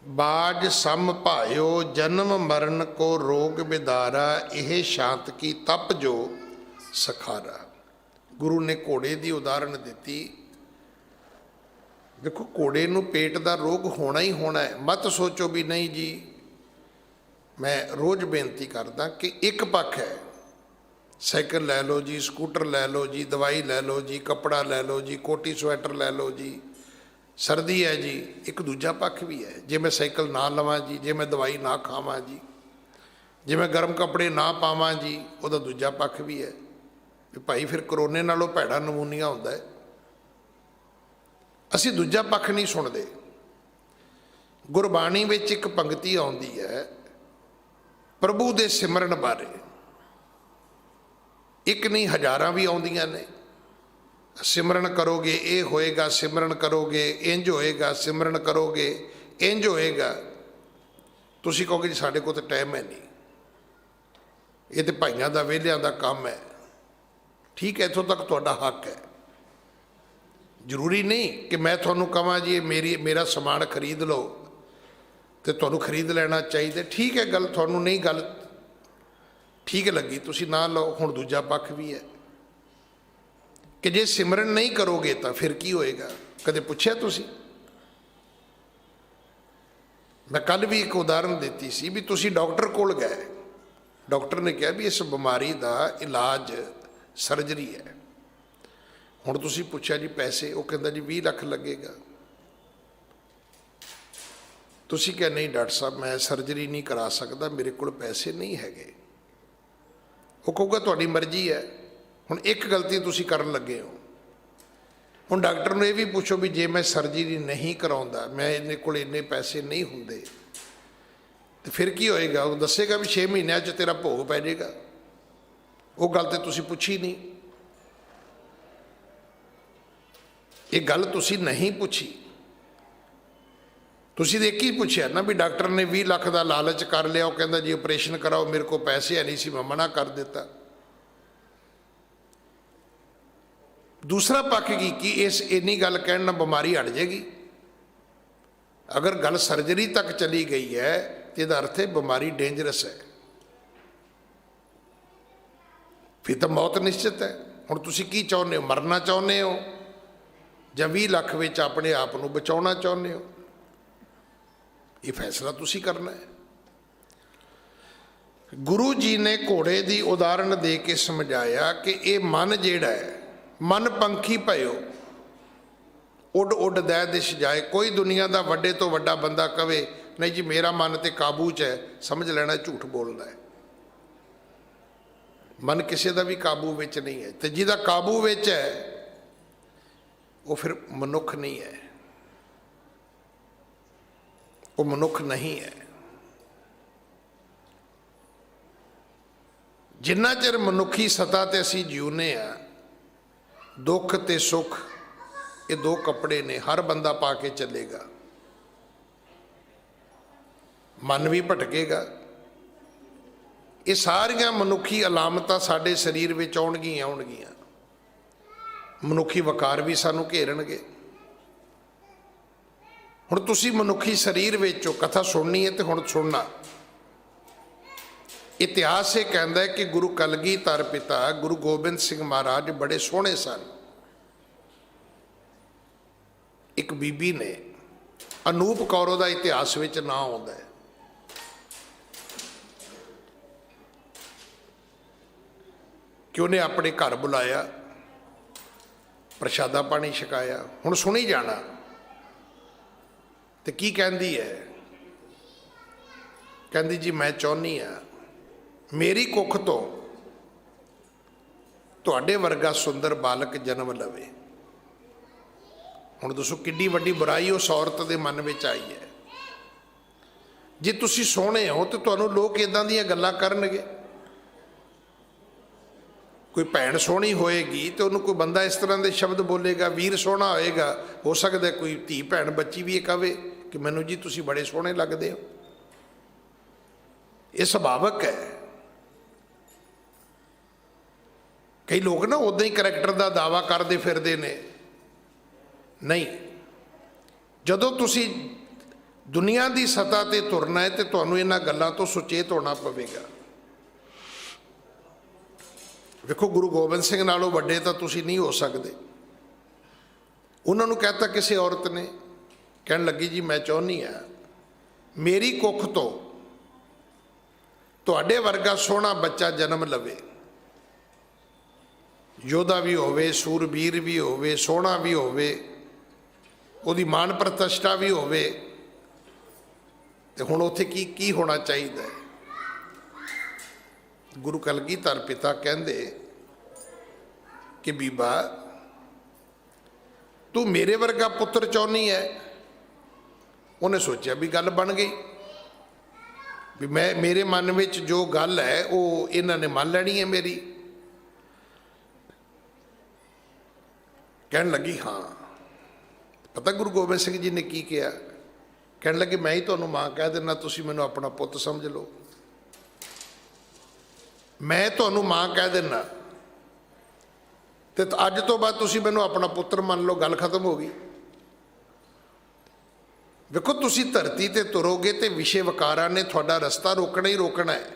ਬਾਜ ਸਮ ਭਾਇਓ, ਜਨਮ ਮਰਨ ਕੋ ਰੋਗ ਬਿਦਾਰਾ, ਇਹ ਸ਼ਾਂਤ ਕੀ ਤਪ ਜੋ ਸਖਾਰਾ। ਗੁਰੂ ਨੇ ਘੋੜੇ ਦੀ ਉਦਾਹਰਣ ਦਿੱਤੀ। ਦੇਖੋ, ਘੋੜੇ ਨੂੰ ਪੇਟ ਦਾ ਰੋਗ ਹੋਣਾ ਹੀ ਹੋਣਾ ਹੈ। ਮਤ ਸੋਚੋ ਵੀ ਨਹੀਂ ਜੀ, ਮੈਂ ਰੋਜ਼ ਬੇਨਤੀ ਕਰਦਾ ਕਿ ਇੱਕ ਪੱਖ ਹੈ, ਸਾਈਕਲ ਲੈ ਲਓ ਜੀ, ਸਕੂਟਰ ਲੈ ਲਓ ਜੀ, ਦਵਾਈ ਲੈ ਲਓ ਜੀ, ਕੱਪੜਾ ਲੈ ਲਓ ਜੀ, ਕੋਟੀ ਸਵੈਟਰ ਲੈ ਲਓ ਜੀ, ਸਰਦੀ ਹੈ ਜੀ। ਇੱਕ ਦੂਜਾ ਪੱਖ ਵੀ ਹੈ, ਜੇ ਮੈਂ ਸਾਈਕਲ ਨਾ ਲਵਾਂ ਜੀ, ਜੇ ਮੈਂ ਦਵਾਈ ਨਾ ਖਾਵਾਂ ਜੀ, ਜੇ ਮੈਂ ਗਰਮ ਕੱਪੜੇ ਨਾ ਪਾਵਾਂ ਜੀ, ਉਹਦਾ ਦੂਜਾ ਪੱਖ ਵੀ ਹੈ ਵੀ ਭਾਈ ਫਿਰ ਕਰੋਨੇ ਨਾਲੋਂ ਭੈੜਾ ਨਮੂਨੀਆ ਹੁੰਦਾ ਹੈ। ਅਸੀਂ ਦੂਜਾ ਪੱਖ ਨਹੀਂ ਸੁਣਦੇ। ਗੁਰਬਾਣੀ ਵਿੱਚ ਇੱਕ ਪੰਕਤੀ ਆਉਂਦੀ ਹੈ ਪ੍ਰਭੂ ਦੇ ਸਿਮਰਨ ਬਾਰੇ, ਇੱਕ ਨਹੀਂ ਹਜ਼ਾਰਾਂ ਵੀ ਆਉਂਦੀਆਂ ਨੇ। ਸਿਮਰਨ ਕਰੋਗੇ ਇਹ ਹੋਏਗਾ, ਸਿਮਰਨ ਕਰੋਗੇ ਇੰਜ ਹੋਏਗਾ, ਸਿਮਰਨ ਕਰੋਗੇ ਇੰਜ ਹੋਏਗਾ। ਤੁਸੀਂ ਕਹੋਗੇ ਜੀ ਸਾਡੇ ਕੋਲ ਤਾਂ ਟਾਈਮ ਹੈ ਨਹੀਂ, ਇਹ ਤਾਂ ਭਾਈਆਂ ਦਾ ਵਿਹਲਿਆਂ ਦਾ ਕੰਮ ਹੈ। ਠੀਕ ਹੈ, ਇੱਥੋਂ ਤੱਕ ਤੁਹਾਡਾ ਹੱਕ ਹੈ। ਜ਼ਰੂਰੀ ਨਹੀਂ ਕਿ ਮੈਂ ਤੁਹਾਨੂੰ ਕਹਾਂ ਜੀ ਮੇਰਾ ਸਮਾਨ ਖਰੀਦ ਲਓ ਤੇ ਤੁਹਾਨੂੰ ਖਰੀਦ ਲੈਣਾ ਚਾਹੀਦਾ। ਠੀਕ ਹੈ, ਗੱਲ ਤੁਹਾਨੂੰ ਨਹੀਂ ਗੱਲ ਠੀਕ ਲੱਗੀ, ਤੁਸੀਂ ਨਾ ਲਓ। ਹੁਣ ਦੂਜਾ ਪੱਖ ਵੀ ਹੈ ਕਿ ਜੇ ਸਿਮਰਨ ਨਹੀਂ ਕਰੋਗੇ ਤਾਂ ਫਿਰ ਕੀ ਹੋਏਗਾ? ਕਦੇ ਪੁੱਛਿਆ ਤੁਸੀਂ? ਮੈਂ ਕੱਲ ਵੀ ਇੱਕ ਉਦਾਹਰਨ ਦਿੱਤੀ ਸੀ ਵੀ ਤੁਸੀਂ ਡਾਕਟਰ ਕੋਲ ਗਏ, ਡਾਕਟਰ ਨੇ ਕਿਹਾ ਵੀ ਇਸ ਬਿਮਾਰੀ ਦਾ ਇਲਾਜ ਸਰਜਰੀ ਹੈ। ਹੁਣ ਤੁਸੀਂ ਪੁੱਛਿਆ ਜੀ ਪੈਸੇ, ਉਹ ਕਹਿੰਦਾ ਜੀ 20 ਲੱਖ ਲੱਗੇਗਾ। ਤੁਸੀਂ ਕਿਹਾ ਨਹੀਂ ਡਾਕਟਰ ਸਾਹਿਬ ਮੈਂ ਸਰਜਰੀ ਨਹੀਂ ਕਰਾ ਸਕਦਾ, ਮੇਰੇ ਕੋਲ ਪੈਸੇ ਨਹੀਂ ਹੈਗੇ। ਉਹ ਕਹੂਗਾ ਤੁਹਾਡੀ ਮਰਜ਼ੀ ਹੈ। ਹੁਣ ਇੱਕ ਗਲਤੀ ਤੁਸੀਂ ਕਰਨ ਲੱਗੇ ਹੋ। ਹੁਣ ਡਾਕਟਰ ਨੂੰ ਇਹ ਵੀ ਪੁੱਛੋ ਵੀ ਜੇ ਮੈਂ ਸਰਜਰੀ ਨਹੀਂ ਕਰਾਉਂਦਾ, ਮੈਂ ਇਹਦੇ ਕੋਲ ਇੰਨੇ ਪੈਸੇ ਨਹੀਂ ਹੁੰਦੇ, ਤੇ ਫਿਰ ਕੀ ਹੋਏਗਾ? ਉਹ ਦੱਸੇਗਾ ਵੀ 6 ਮਹੀਨਿਆਂ 'ਚ ਤੇਰਾ ਭੋਗ ਪੈ ਜਾਏਗਾ। ਉਹ ਗੱਲ ਤੇ ਤੁਸੀਂ ਪੁੱਛੀ ਨਹੀਂ। ਇਹ ਗੱਲ ਤੁਸੀਂ ਨਹੀਂ ਪੁੱਛੀ। ਤੁਸੀਂ ਤਾਂ ਇੱਕ ਹੀ ਪੁੱਛਿਆ ਨਾ ਵੀ ਡਾਕਟਰ ਨੇ 20 ਲੱਖ ਦਾ ਲਾਲਚ ਕਰ ਲਿਆ, ਉਹ ਕਹਿੰਦਾ ਜੀ ਆਪਰੇਸ਼ਨ ਕਰਾਓ, ਮੇਰੇ ਕੋਲ ਪੈਸੇ ਹੈ ਨਹੀਂ ਸੀ, ਮੈਂ ਮਨਾ ਕਰ ਦਿੱਤਾ। ਦੂਸਰਾ ਪੱਖ ਕੀ ਇਸ ਇੰਨੀ ਗੱਲ ਕਹਿਣ ਨਾਲ ਬਿਮਾਰੀ ਹਟ ਜਾਏਗੀ? ਅਗਰ ਗੱਲ ਸਰਜਰੀ ਤੱਕ ਚਲੀ ਗਈ ਹੈ ਤੇ ਇਹਦਾ ਅਰਥ ਹੈ ਬਿਮਾਰੀ ਡੇਂਜਰਸ ਹੈ, ਫਿਰ ਤਾਂ ਮੌਤ ਨਿਸ਼ਚਿਤ ਹੈ। ਹੁਣ ਤੁਸੀਂ ਕੀ ਚਾਹੁੰਦੇ ਹੋ? ਮਰਨਾ ਚਾਹੁੰਦੇ ਹੋ ਜਾਂ 20 ਲੱਖ ਵਿੱਚ ਆਪਣੇ ਆਪ ਨੂੰ ਬਚਾਉਣਾ ਚਾਹੁੰਦੇ ਹੋ? ਇਹ ਫੈਸਲਾ ਤੁਸੀਂ ਕਰਨਾ ਹੈ। ਗੁਰੂ ਜੀ ਨੇ ਘੋੜੇ ਦੀ ਉਦਾਹਰਣ ਦੇ ਕੇ ਸਮਝਾਇਆ ਕਿ ਇਹ ਮਨ ਜਿਹੜਾ ਹੈ, ਮਨ ਪੰਖੀ ਭਇਓ ਉੱਡ ਉੱਡ ਦਹਿ ਦਿਸ਼ ਜਾਏ। ਕੋਈ ਦੁਨੀਆ ਦਾ ਵੱਡੇ ਤੋਂ ਵੱਡਾ ਬੰਦਾ ਕਵੇ ਨਹੀਂ ਜੀ ਮੇਰਾ ਮਨ ਤੇ ਕਾਬੂ 'ਚ ਹੈ, ਸਮਝ ਲੈਣਾ ਝੂਠ ਬੋਲਦਾ ਹੈ। ਮਨ ਕਿਸੇ ਦਾ ਵੀ ਕਾਬੂ ਵਿੱਚ ਨਹੀਂ ਹੈ, ਤੇ ਜਿਹਦਾ ਕਾਬੂ ਵਿੱਚ ਹੈ ਉਹ ਫਿਰ ਮਨੁੱਖ ਨਹੀਂ ਹੈ, ਉਹ ਮਨੁੱਖ ਨਹੀਂ ਹੈ। ਜਿੰਨਾ ਚਿਰ ਮਨੁੱਖੀ ਸਤਾ ਤੇ ਅਸੀਂ ਜਿਉਨੇ ਆ, ਦੁੱਖ ਤੇ ਸੁੱਖ ਇਹ ਦੋ ਕੱਪੜੇ ਨੇ, ਹਰ ਬੰਦਾ ਪਾ ਕੇ ਚੱਲੇਗਾ। ਮਨ ਵੀ ਭਟਕੇਗਾ। ਇਹ ਸਾਰੀਆਂ ਮਨੁੱਖੀ ਅਲਾਮਤਾਂ ਸਾਡੇ ਸਰੀਰ ਵਿੱਚ ਆਉਣਗੀਆਂ। ਮਨੁੱਖੀ ਵਕਾਰ ਵੀ ਸਾਨੂੰ ਘੇਰਨਗੇ। ਹੁਣ ਤੁਸੀਂ ਮਨੁੱਖੀ ਸਰੀਰ ਵਿੱਚੋਂ ਕਥਾ ਸੁਣਨੀ ਹੈ ਤੇ ਹੁਣ ਸੁਣਨਾ। ਇਤਿਹਾਸ ਇਹ ਕਹਿੰਦਾ ਹੈ ਕਿ ਗੁਰੂ ਕਲਗੀਧਰ ਪਿਤਾ ਗੁਰੂ ਗੋਬਿੰਦ ਸਿੰਘ ਮਹਾਰਾਜ ਬੜੇ ਸੋਹਣੇ ਸਨ। ਇੱਕ ਬੀਬੀ ਨੇ, ਅਨੂਪ ਕੌਰ ਉਹਦਾ ਇਤਿਹਾਸ ਵਿੱਚ ਨਾਂ ਆਉਂਦਾ ਹੈ, ਕਿ ਉਹਨੇ ਆਪਣੇ ਘਰ ਬੁਲਾਇਆ, ਪ੍ਰਸ਼ਾਦਾ ਪਾਣੀ ਛਕਾਇਆ। ਹੁਣ ਸੁਣੀ ਜਾਣਾ। ਤੇ ਕੀ ਕਹਿੰਦੀ ਹੈ? ਕਹਿੰਦੀ ਜੀ ਮੈਂ ਚਾਹੁੰਦੀ ਹਾਂ ਮੇਰੀ ਕੁੱਖ ਤੋਂ ਤੁਹਾਡੇ ਵਰਗਾ ਸੁੰਦਰ ਬਾਲਕ ਜਨਮ ਲਵੇ। ਹੁਣ ਦੱਸੋ ਕਿੱਡੀ ਵੱਡੀ ਬੁਰਾਈ ਉਸ ਔਰਤ ਦੇ ਮਨ ਵਿੱਚ ਆਈ ਹੈ। ਜੇ ਤੁਸੀਂ ਸੋਹਣੇ ਹੋ ਤੇ ਤੁਹਾਨੂੰ ਲੋਕ ਇਦਾਂ ਦੀਆਂ ਗੱਲਾਂ ਕਰਨਗੇ। ਕੋਈ ਭੈਣ ਸੋਹਣੀ ਹੋਏਗੀ ਤੇ ਉਹਨੂੰ ਕੋਈ ਬੰਦਾ ਇਸ ਤਰ੍ਹਾਂ ਦੇ ਸ਼ਬਦ ਬੋਲੇਗਾ। ਵੀਰ ਸੋਹਣਾ ਹੋਏਗਾ, ਹੋ ਸਕਦਾ ਕੋਈ ਧੀ ਭੈਣ ਬੱਚੀ ਵੀ ਇਹ ਕਵੇ ਕਿ ਮੈਨੂੰ ਜੀ ਤੁਸੀਂ ਬੜੇ ਸੋਹਣੇ ਲੱਗਦੇ ਹੋ। ਇਹ ਸੁਭਾਵਕ ਹੈ। ਕਈ ਲੋਕ ਨਾ ਉਦਾਂ ਹੀ ਕਰੈਕਟਰ ਦਾ ਦਾਅਵਾ ਕਰਦੇ ਫਿਰਦੇ ਨੇ। ਨਹੀਂ, ਜਦੋਂ ਤੁਸੀਂ ਦੁਨੀਆ ਦੀ ਸਤ੍ਹਾ ਤੇ ਤੁਰਨਾ ਹੈ ਤੇ ਤੁਹਾਨੂੰ ਇਹਨਾਂ ਗੱਲਾਂ ਤੋਂ ਸੁਚੇਤ ਹੋਣਾ ਪਵੇਗਾ। ਵੇਖੋ ਗੁਰੂ ਗੋਬਿੰਦ ਸਿੰਘ ਨਾਲੋਂ ਵੱਡੇ ਤਾਂ ਤੁਸੀਂ ਨਹੀਂ ਹੋ ਸਕਦੇ। ਉਹਨਾਂ ਨੂੰ ਕਹਿਤਾ ਕਿਸੇ ਔਰਤ ਨੇ, ਕਹਿਣ ਲੱਗੀ ਜੀ ਮੈਂ ਚਾਹੁੰਦੀ ਹਾਂ ਮੇਰੀ ਕੁੱਖ ਤੋਂ ਤੁਹਾਡੇ ਵਰਗਾ ਸੋਹਣਾ ਬੱਚਾ ਜਨਮ ਲਵੇ। ਯੋਧਾ ਵੀ ਹੋਵੇ, ਸੂਰਬੀਰ ਵੀ ਹੋਵੇ, ਸੋਹਣਾ ਵੀ ਹੋਵੇ, ਉਹਦੀ ਮਾਨ ਪ੍ਰਤਿਸ਼ਠਾ ਵੀ ਹੋਵੇ। ਤੇ ਹੁਣ ਉੱਥੇ ਕੀ ਹੋਣਾ ਚਾਹੀਦਾ ਹੈ? ਗੁਰੂ ਕਲਗੀਧਰ ਪਿਤਾ ਕਹਿੰਦੇ ਕਿ ਬੀਬਾ ਤੂੰ ਮੇਰੇ ਵਰਗਾ ਪੁੱਤਰ ਚਾਹੁੰਦੀ ਹੈ। ਉਹਨੇ ਸੋਚਿਆ ਵੀ ਗੱਲ ਬਣ ਗਈ, ਵੀ ਮੇਰੇ ਮਨ ਵਿੱਚ ਜੋ ਗੱਲ ਹੈ ਉਹ ਇਹਨਾਂ ਨੇ ਮੰਨ ਲੈਣੀ ਹੈ ਮੇਰੀ। ਕਹਿਣ ਲੱਗੀ ਹਾਂ। ਪਤਾ ਗੁਰੂ ਗੋਬਿੰਦ ਸਿੰਘ ਜੀ ਨੇ ਕੀ ਕਿਹਾ? ਕਹਿਣ ਲੱਗੇ ਮੈਂ ਹੀ ਤੁਹਾਨੂੰ ਮਾਂ ਕਹਿ ਦਿੰਦਾ, ਤੁਸੀਂ ਮੈਨੂੰ ਆਪਣਾ ਪੁੱਤ ਸਮਝ ਲਓ। ਮੈਂ ਤੁਹਾਨੂੰ ਮਾਂ ਕਹਿ ਦਿੰਦਾ ਤੇ ਅੱਜ ਤੋਂ ਬਾਅਦ ਤੁਸੀਂ ਮੈਨੂੰ ਆਪਣਾ ਪੁੱਤਰ ਮੰਨ ਲਓ, ਗੱਲ ਖਤਮ ਹੋ ਗਈ। ਵੇਖੋ ਤੁਸੀਂ ਧਰਤੀ ਤੇ ਤੁਰੋਗੇ ਤੇ ਵਿਸ਼ੇ ਵਕਾਰਾਂ ਨੇ ਤੁਹਾਡਾ ਰਸਤਾ ਰੋਕਣਾ ਹੀ ਰੋਕਣਾ ਹੈ।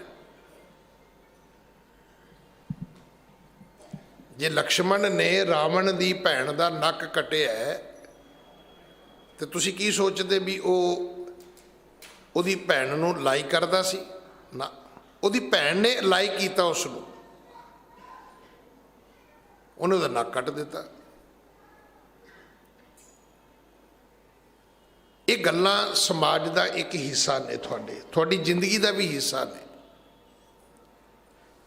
ਜੇ ਲਕਸ਼ਮਣ ਨੇ ਰਾਵਣ ਦੀ ਭੈਣ ਦਾ ਨੱਕ ਕੱਟਿਆ ਤੇ ਤੁਸੀਂ ਕੀ ਸੋਚਦੇ ਵੀ ਉਹ ਉਹਦੀ ਭੈਣ ਨੂੰ ਲਾਈ ਕਰਦਾ ਸੀ? ਨਾ, ਉਹਦੀ ਭੈਣ ਨੇ ਲਾਈਕ ਕੀਤਾ ਉਸ ਨੂੰ, ਉਹਨੇ ਉਹਦਾ ਨੱਕ ਕੱਟ ਦਿੱਤਾ। ਇਹ ਗੱਲਾਂ ਸਮਾਜ ਦਾ ਇੱਕ ਹਿੱਸਾ ਨੇ, ਤੁਹਾਡੀ ਜ਼ਿੰਦਗੀ ਦਾ ਵੀ ਹਿੱਸਾ ਨੇ।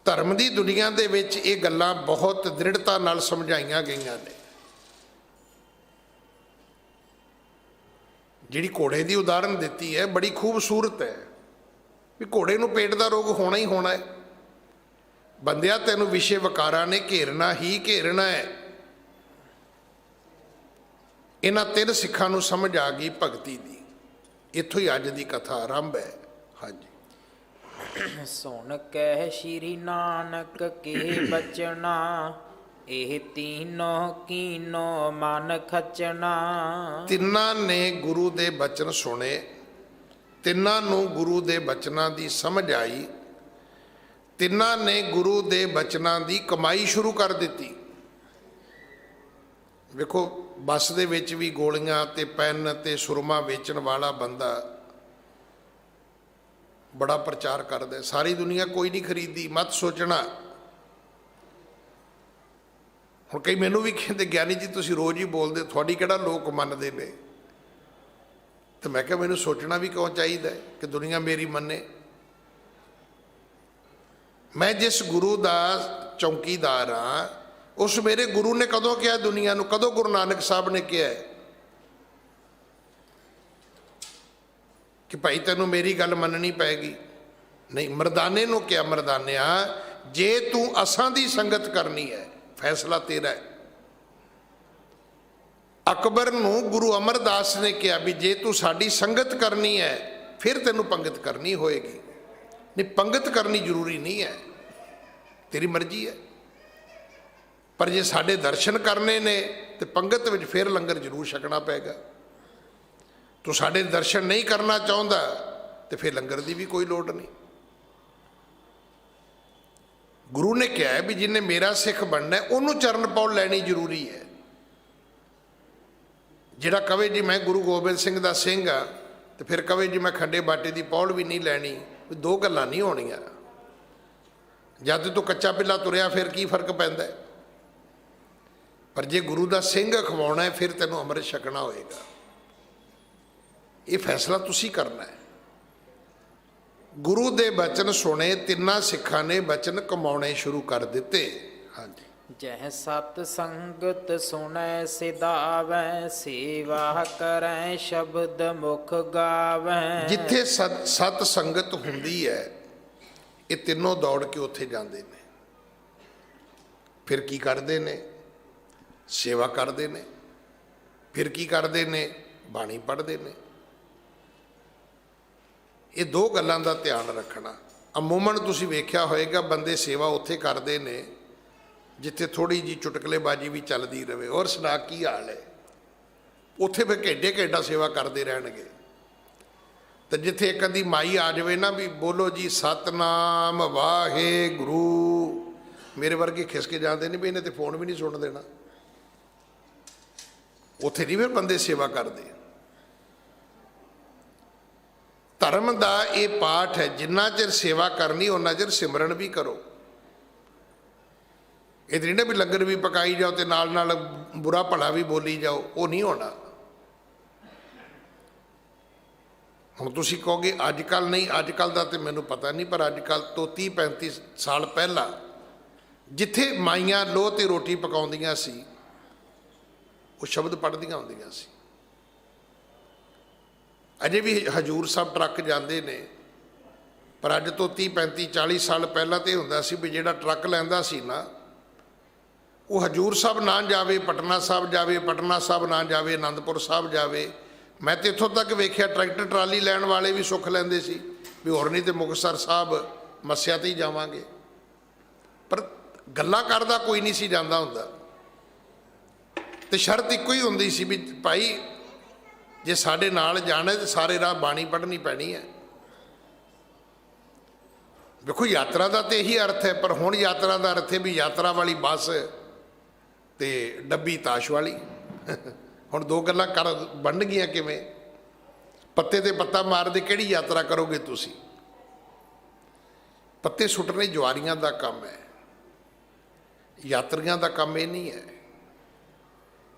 ਧਰਮ ਦੀ ਦੁਨੀਆ ਦੇ ਵਿੱਚ ਇਹ ਗੱਲਾਂ ਬਹੁਤ ਦ੍ਰਿੜਤਾ ਨਾਲ ਸਮਝਾਈਆਂ ਗਈਆਂ ਨੇ। ਜਿਹੜੀ ਘੋੜੇ ਦੀ ਉਦਾਹਰਨ ਦਿੱਤੀ ਹੈ ਬੜੀ ਖੂਬਸੂਰਤ ਹੈ ਵੀ ਘੋੜੇ ਨੂੰ ਪੇਟ ਦਾ ਰੋਗ ਹੋਣਾ ਹੀ ਹੋਣਾ ਹੈ। ਬੰਦਿਆ ਤੈਨੂੰ ਵਿਸ਼ੇ ਵਿਕਾਰਾਂ ਨੇ ਘੇਰਨਾ ਹੀ ਘੇਰਨਾ ਹੈ। ਇਹਨਾਂ 3 ਸਿੱਖਾਂ ਨੂੰ ਸਮਝ ਆ ਗਈ ਭਗਤੀ ਦੀ। ਇੱਥੋਂ ਹੀ ਅੱਜ ਦੀ ਕਥਾ ਆਰੰਭ ਹੈ। ਹਾਂਜੀ। ਸੁਣ ਕਹਿ ਸ਼੍ਰੀ ਨਾਨਕ ਕੇ ਬਚਨਾ, ਇਹ ਤੀਨੋ ਕੀਨੋ ਮਨ ਖਚਣਾ। ਤਿੰਨਾਂ ਨੇ ਗੁਰੂ ਦੇ ਬਚਨ ਸੁਣੇ, ਤਿੰਨਾਂ ਨੂੰ ਗੁਰੂ ਦੇ ਬਚਨਾਂ ਦੀ ਸਮਝ ਆਈ, ਤਿੰਨਾਂ ਨੇ ਗੁਰੂ ਦੇ ਬਚਨਾਂ ਦੀ ਕਮਾਈ ਸ਼ੁਰੂ ਕਰ ਦਿੱਤੀ। ਵੇਖੋ ਬੱਸ ਦੇ ਵਿੱਚ ਵੀ ਗੋਲੀਆਂ ਤੇ ਪੈਨ ਤੇ ਸੁਰਮਾ ਵੇਚਣ ਵਾਲਾ ਬੰਦਾ ਬੜਾ ਪ੍ਰਚਾਰ ਕਰਦਾ। ਸਾਰੀ ਦੁਨੀਆ ਕੋਈ ਨਹੀਂ ਖਰੀਦੀ, ਮਤ ਸੋਚਣਾ। ਹੁਣ ਕਈ ਮੈਨੂੰ ਵੀ ਕਹਿੰਦੇ ਗਿਆਨੀ ਜੀ ਤੁਸੀਂ ਰੋਜ਼ ਹੀ ਬੋਲਦੇ, ਤੁਹਾਡੀ ਕਿਹੜਾ ਲੋਕ ਮੰਨਦੇ ਨੇ। ਤੇ ਮੈਂ ਕਿਹਾ ਮੈਨੂੰ ਸੋਚਣਾ ਵੀ ਕਿਉਂ ਚਾਹੀਦਾ ਕਿ ਦੁਨੀਆ ਮੇਰੀ ਮੰਨੇ। ਮੈਂ ਜਿਸ ਗੁਰੂ ਦਾ ਚੌਂਕੀਦਾਰ ਹਾਂ, ਉਸ ਮੇਰੇ ਗੁਰੂ ਨੇ ਕਦੋਂ ਕਿਹਾ ਦੁਨੀਆ ਨੂੰ? ਕਦੋਂ ਗੁਰੂ ਨਾਨਕ ਸਾਹਿਬ ਨੇ ਕਿਹਾ ਕਿ ਭਾਈ ਤੈਨੂੰ ਮੇਰੀ ਗੱਲ ਮੰਨਣੀ ਪਏਗੀ? ਨਹੀਂ, ਮਰਦਾਨੇ ਨੂੰ ਕਿਹਾ, ਮਰਦਾਨਿਆ ਜੇ ਤੂੰ ਅਸਾਂ ਦੀ ਸੰਗਤ ਕਰਨੀ ਹੈ ਫੈਸਲਾ ਤੇਰਾ ਹੈ। ਅਕਬਰ ਨੂੰ ਗੁਰੂ ਅਮਰਦਾਸ ਨੇ ਕਿਹਾ ਵੀ ਜੇ ਤੂੰ ਸਾਡੀ ਸੰਗਤ ਕਰਨੀ ਹੈ ਫਿਰ ਤੈਨੂੰ ਪੰਗਤ ਕਰਨੀ ਹੋਏਗੀ। ਨਹੀਂ, ਪੰਗਤ ਕਰਨੀ ਜ਼ਰੂਰੀ ਨਹੀਂ ਹੈ, ਤੇਰੀ ਮਰਜ਼ੀ ਹੈ। ਪਰ ਜੇ ਸਾਡੇ ਦਰਸ਼ਨ ਕਰਨੇ ਨੇ ਤੇ ਪੰਗਤ ਵਿੱਚ ਫਿਰ ਲੰਗਰ ਜ਼ਰੂਰ ਛਕਣਾ ਪਏਗਾ। ਤੂੰ ਸਾਡੇ ਦਰਸ਼ਨ ਨਹੀਂ ਕਰਨਾ ਚਾਹੁੰਦਾ ਤੇ ਫਿਰ ਲੰਗਰ ਦੀ ਵੀ ਕੋਈ ਲੋੜ ਨਹੀਂ। ਗੁਰੂ ਨੇ ਕਿਹਾ ਵੀ ਜਿਹਨੇ ਮੇਰਾ ਸਿੱਖ ਬਣਨਾ ਉਹਨੂੰ ਚਰਨ ਪੌੜ ਲੈਣੀ ਜ਼ਰੂਰੀ ਹੈ। ਜਿਹੜਾ ਕਵੇ ਜੀ ਮੈਂ ਗੁਰੂ ਗੋਬਿੰਦ ਸਿੰਘ ਦਾ ਸਿੰਘ ਆ ਤੇ ਫਿਰ ਕਵੇ ਜੀ ਮੈਂ ਖੰਡੇ ਬਾਟੇ ਦੀ ਪੌੜ ਵੀ ਨਹੀਂ ਲੈਣੀ, ਦੋ ਗੱਲਾਂ ਨਹੀਂ ਹੋਣੀਆਂ। ਜਦ ਤੂੰ ਕੱਚਾ ਪਿੱਲਾ ਤੁਰਿਆ ਫਿਰ ਕੀ ਫਰਕ ਪੈਂਦਾ? ਪਰ ਜੇ ਗੁਰੂ ਦਾ ਸਿੰਘ ਖਵਾਉਣਾ ਹੈ ਫਿਰ ਤੈਨੂੰ ਅੰਮ੍ਰਿਤ ਛਕਣਾ ਹੋਏਗਾ। ਇਹ ਫੈਸਲਾ ਤੁਸੀਂ ਕਰਨਾ ਹੈ। ਗੁਰੂ ਦੇ ਬਚਨ ਸੁਣੇ, ਤਿੰਨਾਂ ਸਿੱਖਾਂ ਨੇ ਬਚਨ ਕਮਾਉਣੇ ਸ਼ੁਰੂ ਕਰ ਦਿੱਤੇ। ਹਾਂਜੀ। ਜਹ ਸਤ ਸੰਗਤ ਸੁਣੈ ਸਿਧਾਵੈ, ਸੇਵਾ ਕਰੈ ਸ਼ਬਦ ਮੁਖ ਗਾਵੈ। ਜਿੱਥੇ ਸਤ ਸੰਗਤ ਹੁੰਦੀ ਹੈ ਇਹ ਤਿੰਨੋਂ ਦੌੜ ਕੇ ਉੱਥੇ ਜਾਂਦੇ ਨੇ। ਫਿਰ ਕੀ ਕਰਦੇ ਨੇ? ਸੇਵਾ ਕਰਦੇ ਨੇ। ਫਿਰ ਕੀ ਕਰਦੇ ਨੇ? ਬਾਣੀ ਪੜ੍ਹਦੇ ਨੇ। ਇਹ ਦੋ ਗੱਲਾਂ ਦਾ ਧਿਆਨ ਰੱਖਣਾ। ਅਮੂਮਨ ਤੁਸੀਂ ਵੇਖਿਆ ਹੋਏਗਾ ਬੰਦੇ ਸੇਵਾ ਉੱਥੇ ਕਰਦੇ ਨੇ ਜਿੱਥੇ ਥੋੜ੍ਹੀ ਜਿਹੀ ਚੁਟਕਲੇਬਾਜ਼ੀ ਵੀ ਚੱਲਦੀ ਰਹੇ। ਔਰ ਸੁਣਾ ਕੀ ਹਾਲ ਹੈ, ਉੱਥੇ ਫਿਰ ਘੰਟੇ ਘੰਟਾ ਸੇਵਾ ਕਰਦੇ ਰਹਿਣਗੇ। ਤੇ ਜਿੱਥੇ ਇੱਕ ਅੱਧੀ ਮਾਈ ਆ ਜਾਵੇ ਨਾ ਵੀ ਬੋਲੋ ਜੀ ਸਤਨਾਮ ਵਾਹਿਗੁਰੂ, ਮੇਰੇ ਵਰਗੇ ਖਿਸਕ ਜਾਂਦੇ ਨੇ ਵੀ ਇਹਨੇ ਤੇ ਫੋਨ ਵੀ ਨਹੀਂ ਸੁਣ ਦੇਣਾ। ਉੱਥੇ ਨਹੀਂ ਫਿਰ ਬੰਦੇ ਸੇਵਾ ਕਰਦੇ। ਧਰਮ ਦਾ ਇਹ ਪਾਠ ਹੈ, ਜਿੰਨਾ ਚਿਰ ਸੇਵਾ ਕਰਨੀ ਉਹਨਾਂ ਚਿਰ ਸਿਮਰਨ ਵੀ ਕਰੋ। ਇਹ ਨਹੀਂ ਨਾ ਵੀ ਲੰਗਰ ਵੀ ਪਕਾਈ ਜਾਓ ਤੇ ਨਾਲ ਨਾਲ ਬੁਰਾ ਭਲਾ ਵੀ ਬੋਲੀ ਜਾਓ, ਉਹ ਨਹੀਂ ਹੋਣਾ। ਹੁਣ ਤੁਸੀਂ ਕਹੋਗੇ ਅੱਜ ਕੱਲ੍ਹ ਨਹੀਂ, ਅੱਜ ਕੱਲ੍ਹ ਦਾ ਤੇ ਮੈਨੂੰ ਪਤਾ ਨਹੀਂ, ਪਰ ਅੱਜ ਕੱਲ੍ਹ ਤੋਂ 30-35 ਸਾਲ ਪਹਿਲਾਂ ਜਿੱਥੇ ਮਾਈਆਂ ਲੋਹ ਤੇ ਰੋਟੀ ਪਕਾਉਂਦੀਆਂ ਸੀ ਉਹ ਸ਼ਬਦ ਪੜ੍ਹਦੀਆਂ ਹੁੰਦੀਆਂ ਸੀ। ਅਜੇ ਵੀ ਹਜੂਰ ਸਾਹਿਬ ਟਰੱਕ ਜਾਂਦੇ ਨੇ, ਪਰ ਅੱਜ ਤੋਂ 30-35-40 ਸਾਲ ਪਹਿਲਾਂ ਤੇ ਹੁੰਦਾ ਸੀ ਵੀ ਜਿਹੜਾ ਟਰੱਕ ਲੈਂਦਾ ਸੀ ਨਾ ਉਹ ਹਜੂਰ ਸਾਹਿਬ ਨਾ ਜਾਵੇ, ਪਟਨਾ ਸਾਹਿਬ ਜਾਵੇ, ਪਟਨਾ ਸਾਹਿਬ ਨਾ ਜਾਵੇ, ਅਨੰਦਪੁਰ ਸਾਹਿਬ ਜਾਵੇ। ਮੈਂ ਤਾਂ ਇੱਥੋਂ ਤੱਕ ਵੇਖਿਆ ਟਰੈਕਟਰ ਟਰਾਲੀ ਲੈਣ ਵਾਲੇ ਵੀ ਸੁੱਖ ਲੈਂਦੇ ਸੀ ਵੀ ਹੋਰ ਨਹੀਂ ਤੇ ਮੁਕਤਸਰ ਸਾਹਿਬ ਮੱਸਿਆ ਤੇ ਹੀ ਜਾਵਾਂਗੇ। ਪਰ ਗੱਲਾਂ ਕਰਦਾ ਕੋਈ ਨਹੀਂ ਸੀ ਜਾਂਦਾ ਹੁੰਦਾ। ਤੇ ਸ਼ਰਤ ਇੱਕੋ ਹੀ ਹੁੰਦੀ ਸੀ ਵੀ ਭਾਈ ਜੇ ਸਾਡੇ ਨਾਲ ਜਾਣਾ ਤੇ ਸਾਰੇ ਰਾਹ ਬਾਣੀ ਪੜ੍ਹਨੀ ਪੈਣੀ ਹੈ। ਵੇਖੋ ਯਾਤਰਾ ਦਾ ਤੇ ਇਹੀ ਅਰਥ ਹੈ, ਪਰ ਹੁਣ ਯਾਤਰਾ ਦਾ ਅਰਥ ਹੈ ਵੀ ਯਾਤਰਾ ਵਾਲੀ ਬੱਸ ਤੇ ਡੱਬੀ ਤਾਸ਼ ਵਾਲੀ। ਹੁਣ ਦੋ ਗੱਲਾਂ ਬਣ ਗਈਆਂ ਕਿਵੇਂ? ਪੱਤੇ ਤੇ ਪੱਤਾ ਮਾਰਦੇ ਕਿਹੜੀ ਯਾਤਰਾ ਕਰੋਗੇ ਤੁਸੀਂ? ਪੱਤੇ ਸੁੱਟਣੇ ਜਵਾਰੀਆਂ ਦਾ ਕੰਮ ਹੈ, ਯਾਤਰੀਆਂ ਦਾ ਕੰਮ ਇਹ ਨਹੀਂ ਹੈ।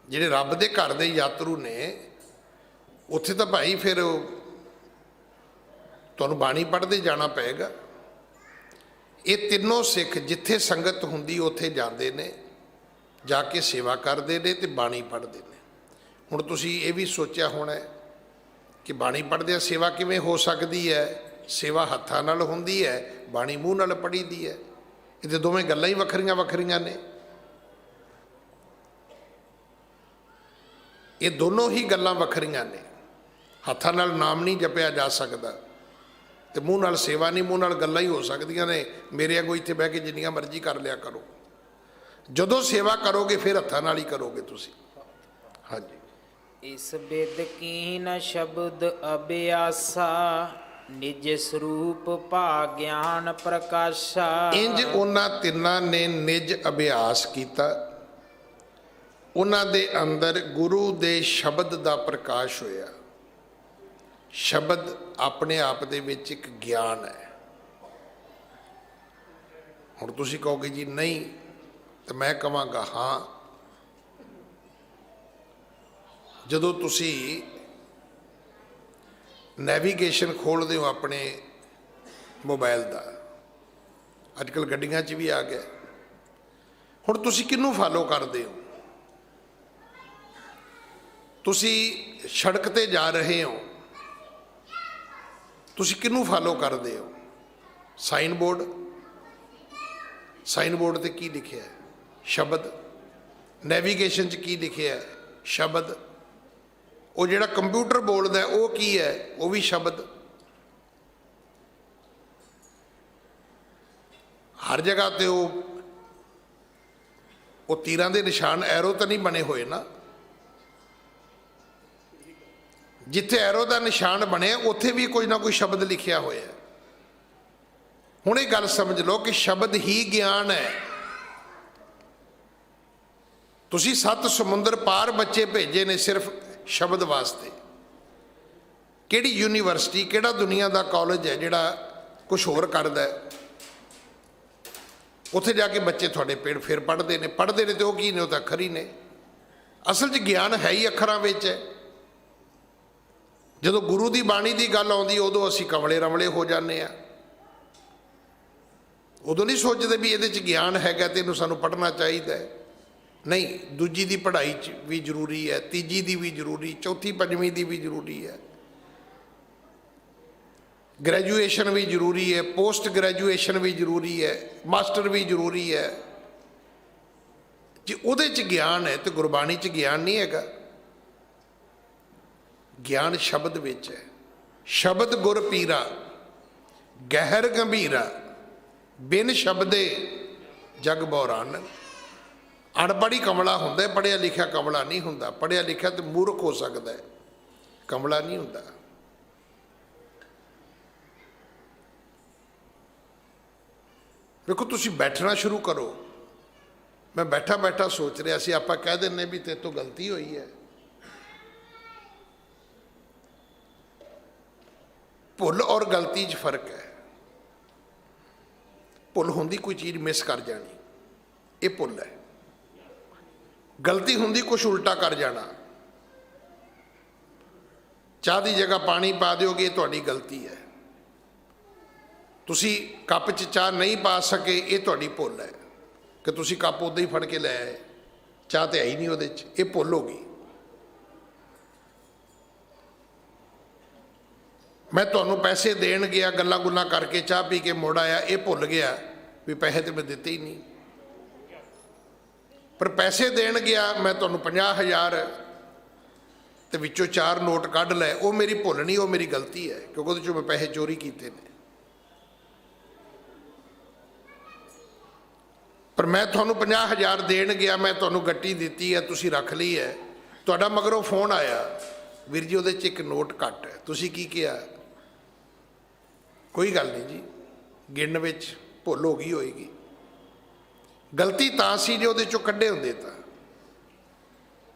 ਜਿਹੜੇ ਰੱਬ ਦੇ ਘਰ ਦੇ ਯਾਤਰੂ ਨੇ ਉੱਥੇ ਤਾਂ ਭਾਈ ਫਿਰ ਤੁਹਾਨੂੰ ਬਾਣੀ ਪੜ੍ਹਦੇ ਜਾਣਾ ਪਏਗਾ। ਇਹ ਤਿੰਨੋਂ ਸਿੱਖ ਜਿੱਥੇ ਸੰਗਤ ਹੁੰਦੀ ਉੱਥੇ ਜਾਂਦੇ ਨੇ, ਜਾ ਕੇ ਸੇਵਾ ਕਰਦੇ ਨੇ ਤੇ ਬਾਣੀ ਪੜ੍ਹਦੇ ਨੇ। ਹੁਣ ਤੁਸੀਂ ਇਹ ਵੀ ਸੋਚਿਆ ਹੋਣਾ ਕਿ ਬਾਣੀ ਪੜ੍ਹਦਿਆਂ ਸੇਵਾ ਕਿਵੇਂ ਹੋ ਸਕਦੀ ਹੈ? ਸੇਵਾ ਹੱਥਾਂ ਨਾਲ ਹੁੰਦੀ ਹੈ, ਬਾਣੀ ਮੂੰਹ ਨਾਲ ਪੜ੍ਹੀ ਦੀ ਹੈ। ਇਹ ਤਾਂ ਦੋਵੇਂ ਗੱਲਾਂ ਹੀ ਵੱਖਰੀਆਂ ਵੱਖਰੀਆਂ ਨੇ। ਇਹ ਦੋਨੋਂ ਹੀ ਗੱਲਾਂ ਵੱਖਰੀਆਂ ਨੇ। ਹੱਥਾਂ ਨਾਲ ਨਾਮ ਨਹੀਂ ਜਪਿਆ ਜਾ ਸਕਦਾ ਤੇ ਮੂੰਹ ਨਾਲ ਸੇਵਾ ਨਹੀਂ, ਮੂੰਹ ਨਾਲ ਗੱਲਾਂ ਹੀ ਹੋ ਸਕਦੀਆਂ ਨੇ। ਮੇਰੇ ਅੱਗੋਂ ਇੱਥੇ ਬਹਿ ਕੇ ਜਿੰਨੀਆਂ ਮਰਜ਼ੀ ਕਰ ਲਿਆ ਕਰੋ। ਜਦੋਂ ਸੇਵਾ ਕਰੋਗੇ ਫਿਰ ਹੱਥਾਂ ਨਾਲ ਹੀ ਕਰੋਗੇ ਤੁਸੀਂ। ਹਾਂਜੀ। ਇਸ ਬਿਦ ਕੀਨ ਸ਼ਬਦ ਅਭਿਆਸਾ, ਨਿਜ ਸਰੂਪ ਭਾ ਗਿਆਨ ਪ੍ਰਕਾਸ਼ਾ। ਇੰਜ ਉਹਨਾਂ ਤਿੰਨਾਂ ਨੇ ਨਿਜ ਅਭਿਆਸ ਕੀਤਾ, ਉਹਨਾਂ ਦੇ ਅੰਦਰ ਗੁਰੂ ਦੇ ਸ਼ਬਦ ਦਾ ਪ੍ਰਕਾਸ਼ ਹੋਇਆ। ਸ਼ਬਦ ਆਪਣੇ ਆਪ ਦੇ ਵਿੱਚ ਇੱਕ ਗਿਆਨ ਹੈ। ਹੁਣ ਤੁਸੀਂ ਕਹੋਗੇ ਜੀ ਨਹੀਂ, ਤਾਂ ਮੈਂ ਕਹਾਂਗਾ ਹਾਂ। ਜਦੋਂ ਤੁਸੀਂ ਨੈਵੀਗੇਸ਼ਨ ਖੋਲ੍ਹਦੇ ਹੋ ਆਪਣੇ ਮੋਬਾਈਲ ਦਾ, ਅੱਜ ਕੱਲ੍ਹ ਗੱਡੀਆਂ 'ਚ ਵੀ ਆ ਗਿਆ, ਹੁਣ ਤੁਸੀਂ ਕਿਹਨੂੰ ਫਾਲੋ ਕਰਦੇ ਹੋ? ਤੁਸੀਂ ਸੜਕ ਤੇ ਜਾ ਰਹੇ ਹੋ, ਤੁਸੀਂ ਕਿਹਨੂੰ ਫਾਲੋ ਕਰਦੇ ਹੋ? ਸਾਈਨ ਬੋਰਡ, ਸਾਈਨ ਬੋਰਡ ਤੇ ਕੀ ਲਿਖਿਆ ਹੈ? ਸ਼ਬਦ। ਨੈਵੀਗੇਸ਼ਨ 'ਚ ਕੀ ਲਿਖਿਆ ਹੈ? ਸ਼ਬਦ। ਉਹ ਜਿਹੜਾ ਕੰਪਿਊਟਰ ਬੋਲਦਾ ਉਹ ਕੀ ਹੈ? ਉਹ ਵੀ ਸ਼ਬਦ। ਹਰ ਜਗ੍ਹਾ ਤੇ ਉਹ ਤੀਰਾਂ ਦੇ ਨਿਸ਼ਾਨ, ਐਰੋ ਤਾਂ ਨਹੀਂ ਬਣੇ ਹੋਏ ਨਾ। ਜਿੱਥੇ ਐਰੋ ਦਾ ਨਿਸ਼ਾਨ ਬਣਿਆ ਉੱਥੇ ਵੀ ਕੋਈ ਨਾ ਕੋਈ ਸ਼ਬਦ ਲਿਖਿਆ ਹੋਇਆ। ਹੁਣ ਇਹ ਗੱਲ ਸਮਝ ਲਓ ਕਿ ਸ਼ਬਦ ਹੀ ਗਿਆਨ ਹੈ। ਤੁਸੀਂ 7 ਸਮੁੰਦਰ ਪਾਰ ਬੱਚੇ ਭੇਜੇ ਨੇ ਸਿਰਫ ਸ਼ਬਦ ਵਾਸਤੇ। ਕਿਹੜੀ ਯੂਨੀਵਰਸਿਟੀ, ਕਿਹੜਾ ਦੁਨੀਆ ਦਾ ਕਾਲਜ ਹੈ ਜਿਹੜਾ ਕੁਝ ਹੋਰ ਕਰਦਾ? ਉੱਥੇ ਜਾ ਕੇ ਬੱਚੇ ਤੁਹਾਡੇ ਪੇੜ ਫਿਰ ਪੜ੍ਹਦੇ ਨੇ ਤੇ ਉਹ ਕੀ ਨੇ? ਉਹ ਤਾਂ ਅੱਖਰ ਹੀ ਨੇ। ਅਸਲ 'ਚ ਗਿਆਨ ਹੈ ਹੀ ਅੱਖਰਾਂ ਵਿੱਚ ਹੈ। ਜਦੋਂ ਗੁਰੂ ਦੀ ਬਾਣੀ ਦੀ ਗੱਲ ਆਉਂਦੀ ਉਦੋਂ ਅਸੀਂ ਕਮਲੇ ਰਮਲੇ ਹੋ ਜਾਂਦੇ ਆ। ਉਦੋਂ ਨਹੀਂ ਸੋਚਦੇ ਵੀ ਇਹਦੇ 'ਚ ਗਿਆਨ ਹੈਗਾ ਤੇ ਇਹਨੂੰ ਸਾਨੂੰ ਪੜ੍ਹਨਾ ਚਾਹੀਦਾ ਹੈ। ਨਹੀਂ, ਦੂਜੀ ਦੀ ਪੜ੍ਹਾਈ 'ਚ ਵੀ ਜ਼ਰੂਰੀ ਹੈ, ਤੀਜੀ ਦੀ ਵੀ ਜ਼ਰੂਰੀ, ਚੌਥੀ ਪੰਜਵੀਂ ਦੀ ਵੀ ਜ਼ਰੂਰੀ ਹੈ, ਗ੍ਰੈਜੂਏਸ਼ਨ ਵੀ ਜ਼ਰੂਰੀ ਹੈ, ਪੋਸਟ ਗ੍ਰੈਜੂਏਸ਼ਨ ਵੀ ਜ਼ਰੂਰੀ ਹੈ, ਮਾਸਟਰ ਵੀ ਜ਼ਰੂਰੀ ਹੈ। ਜੇ ਉਹਦੇ 'ਚ ਗਿਆਨ ਹੈ ਤੇ ਗੁਰਬਾਣੀ 'ਚ ਗਿਆਨ ਨਹੀਂ ਹੈਗਾ। ਗਿਆਨ ਸ਼ਬਦ ਵਿੱਚ ਹੈ। ਸ਼ਬਦ ਗੁਰ ਪੀਰਾ, ਗਹਿਰ ਗੰਭੀਰਾ, ਬਿਨ ਸ਼ਬਦੇ ਜਗ ਬਉਰਾਨ। ਅਣਪੜ੍ਹ ਕਮਲਾ ਹੁੰਦਾ, ਪੜ੍ਹਿਆ ਲਿਖਿਆ ਕਮਲਾ ਨਹੀਂ ਹੁੰਦਾ। ਪੜ੍ਹਿਆ ਲਿਖਿਆ ਤੇ ਮੂਰਖ ਹੋ ਸਕਦਾ ਹੈ, ਕਮਲਾ ਨਹੀਂ ਹੁੰਦਾ। ਵੇਖੋ, ਤੁਸੀਂ ਬੈਠਣਾ ਸ਼ੁਰੂ ਕਰੋ। ਮੈਂ ਬੈਠਾ ਬੈਠਾ ਸੋਚ ਰਿਹਾ ਸੀ, ਆਪਾਂ ਕਹਿ ਦਿੰਦੇ ਵੀ ਤੇਰੇ ਤੋਂ ਗਲਤੀ ਹੋਈ ਹੈ। ਭੁੱਲ ਔਰ ਗਲਤੀ 'ਚ ਫਰਕ ਹੈ। ਭੁੱਲ ਹੁੰਦੀ ਕੋਈ ਚੀਜ਼ ਮਿਸ ਕਰ ਜਾਣੀ, ਇਹ ਭੁੱਲ ਹੈ। ਗਲਤੀ ਹੁੰਦੀ ਕੁਛ ਉਲਟਾ ਕਰ ਜਾਣਾ। ਚਾਹ ਦੀ ਜਗ੍ਹਾ ਪਾਣੀ ਪਾ ਦਿਓਗੇ, ਇਹ ਤੁਹਾਡੀ ਗਲਤੀ ਹੈ। ਤੁਸੀਂ ਕੱਪ 'ਚ ਚਾਹ ਨਹੀਂ ਪਾ ਸਕੇ, ਇਹ ਤੁਹਾਡੀ ਭੁੱਲ ਹੈ ਕਿ ਤੁਸੀਂ ਕੱਪ ਉੱਦਾਂ ਹੀ ਫੜ ਕੇ ਲੈ ਆਏ, ਚਾਹ ਤੇ ਹੈ ਹੀ ਨਹੀਂ ਉਹਦੇ 'ਚ, ਇਹ ਭੁੱਲ ਹੋ ਗਈ। ਮੈਂ ਤੁਹਾਨੂੰ ਪੈਸੇ ਦੇਣ ਗਿਆ, ਗੱਲਾਂ ਗੁੱਲਾਂ ਕਰਕੇ ਚਾਹ ਪੀ ਕੇ ਮੁੜ ਆਇਆ, ਇਹ ਭੁੱਲ ਗਿਆ ਵੀ ਪੈਸੇ ਤੇ ਮੈਂ ਦਿੱਤੇ ਹੀ ਨਹੀਂ। ਪਰ ਪੈਸੇ ਦੇਣ ਗਿਆ ਮੈਂ ਤੁਹਾਨੂੰ 50,000 ਤੇ ਵਿੱਚੋਂ 4 ਨੋਟ ਕੱਢ ਲਏ, ਉਹ ਮੇਰੀ ਭੁੱਲ ਨਹੀਂ, ਉਹ ਮੇਰੀ ਗਲਤੀ ਹੈ, ਕਿਉਂਕਿ ਉਹਦੇ 'ਚੋਂ ਮੈਂ ਪੈਸੇ ਚੋਰੀ ਕੀਤੇ ਨੇ। ਪਰ ਮੈਂ ਤੁਹਾਨੂੰ 50,000 ਦੇਣ ਗਿਆ, ਮੈਂ ਤੁਹਾਨੂੰ ਗੱਟੀ ਦਿੱਤੀ ਹੈ, ਤੁਸੀਂ ਰੱਖ ਲਈ ਹੈ। ਤੁਹਾਡਾ ਮਗਰੋਂ ਫੋਨ ਆਇਆ, ਵੀਰ ਜੀ ਉਹਦੇ 'ਚ ਇੱਕ ਨੋਟ ਘੱਟ ਹੈ। ਤੁਸੀਂ ਕੀ ਕਿਹਾ? ਕੋਈ ਗੱਲ ਨਹੀਂ ਜੀ, ਗਿਣਨ ਵਿੱਚ ਭੁੱਲ ਹੋ ਗਈ ਹੋਏਗੀ। ਗਲਤੀ ਤਾਂ ਸੀ ਜੇ ਉਹਦੇ 'ਚੋਂ ਕੱਢੇ ਹੁੰਦੇ ਤਾਂ।